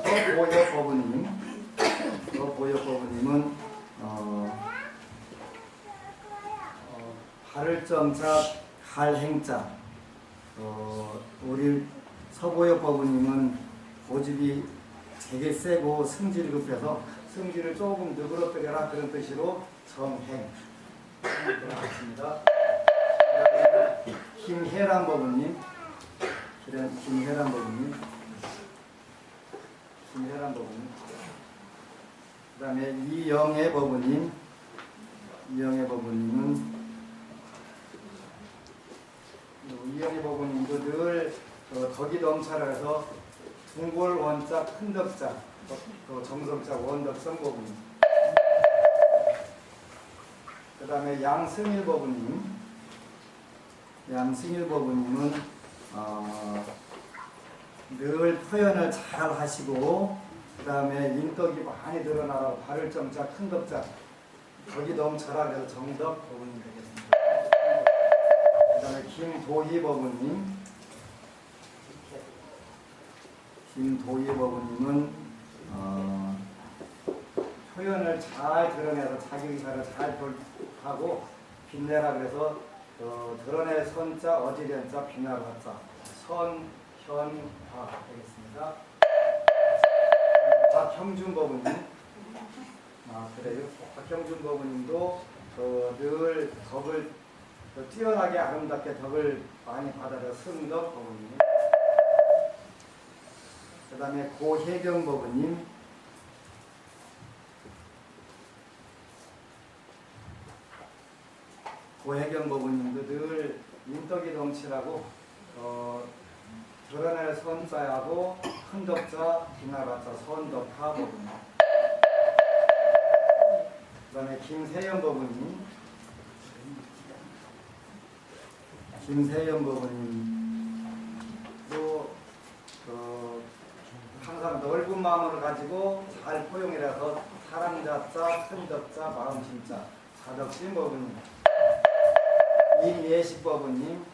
서보혁 법은님. 서보혁 법은님은 발을 정자 갈행자. 우리 서보혁 법은님은 고집이 되게 세고 승질이 급해서 승질을 조금 누그러뜨려라 그런 뜻으로 정행 들어갔습니다. 김혜란 법은님. 김혜란 법은님. 김혜란 법은님. 그 다음에 이영애 법은님. 이영애 법은님은 이영애 법은님도 늘 덕이 넘쳐라 해서 둥골 원자 큰 덕자 정성자 원덕성 법은님. 그 다음에 양승일 법은님. 양승일 법은님은 늘 표현을 잘 하시고 그 다음에 인덕이 많이 늘어나라 발을 정자 큰 덕자 덕이 넘쳐라 그래서 정덕 법은님 되겠습니다. 그 다음에 김도희 법은님. 김도희 법은님은 표현을 잘 드러내서 자기 의사를 잘 하고 빛내라 그래서 드러낼 선자 어지련자 빛나라 자 선현화 되겠습니다. 박형준 법은님. 그래요. 박형준 법은님도 늘 덕을 뛰어나게 아름답게 덕을 많이 받아서 승덕 법은님. 그 다음에 고혜경 법은님. 고혜경 법은님도 늘 인덕이 넘치라고 드러낼 선자하고 큰 덕자 비나라자 선덕하 법은님. 그 다음에 김세연 법은님. 김세연 법은님도 항상 넓은 마음을 가지고 잘 포용이라서 사랑자자 큰 덕자 마음심자 사덕신 법은님. 임예식 법은님.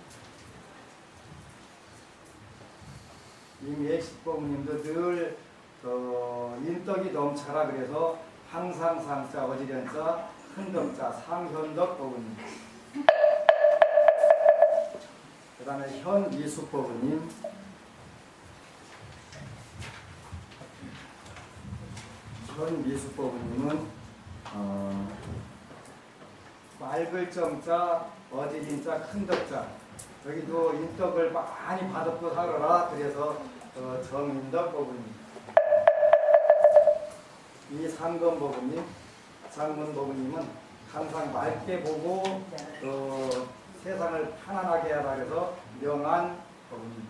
임예식 법은님도 늘 인덕이 넘쳐라 그래서 항상 상자 어지련자 큰 덕자 상현덕 법은님. 그 다음에 현미숙 법은님. 현미숙 법은님은 맑을 정자 어지린자 큰 덕자 여기도 인덕을 많이 받았고 살아라 그래서 정인덕 법원님, 이상건 법원님, 장문 법원님은 항상 맑게 보고 세상을 편안하게 하라 해서 명한 법원님,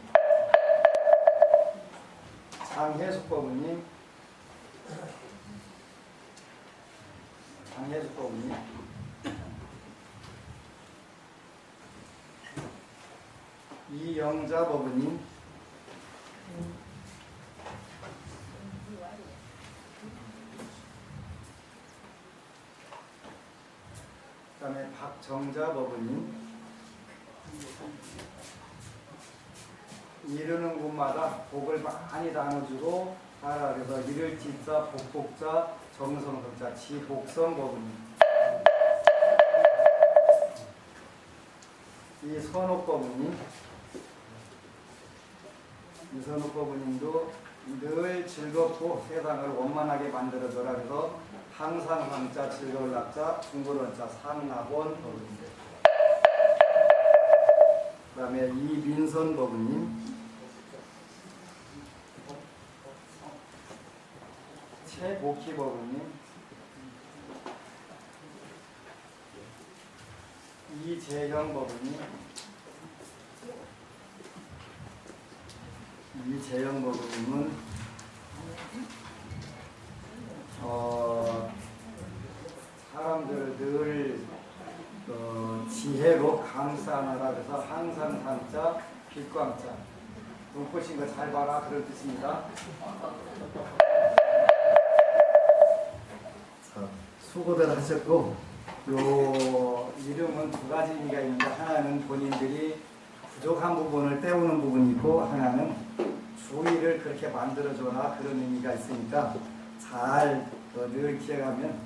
장혜숙 법원님, 장혜숙 법원님, 이영자 법원님, 그다음에 박정자 법원님, 이르는 곳마다 복을 많이 나눠주고 하라 그래서 이를 지자 복복자 정성성자 지복성 법원님, 이선옥 법원님, 이선옥 법원님도 늘 즐겁고 세상을 원만하게 만들어줘라 그래서 항상 항자 즐거울 낙자 중고론자 상납원 법원님, 그 다음에 이민선 법원님, 최복희 법원님, 이재형 법원님, 이재형 법원님은 사람들을 늘 지혜로 감싸느라 그래서 항상 삼자 빛광자 눈부신 거 잘 봐라 그런 뜻입니다. 수고들 하셨고 요 이름은 두 가지 의미가 있는데 하나는 본인들이 부족한 부분을 때우는 부분이 있고 하나는 주의를 그렇게 만들어줘라 그런 의미가 있으니까 잘 늘 기억하면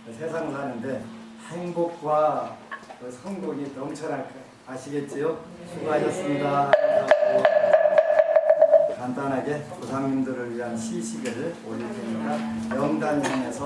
세상을 사는데 행복과 성공이 넘쳐날 거예요. 아시겠지요? 수고하셨습니다. 간단하게 조상님들을 위한 시식을 올릴 테니까 명단 향해서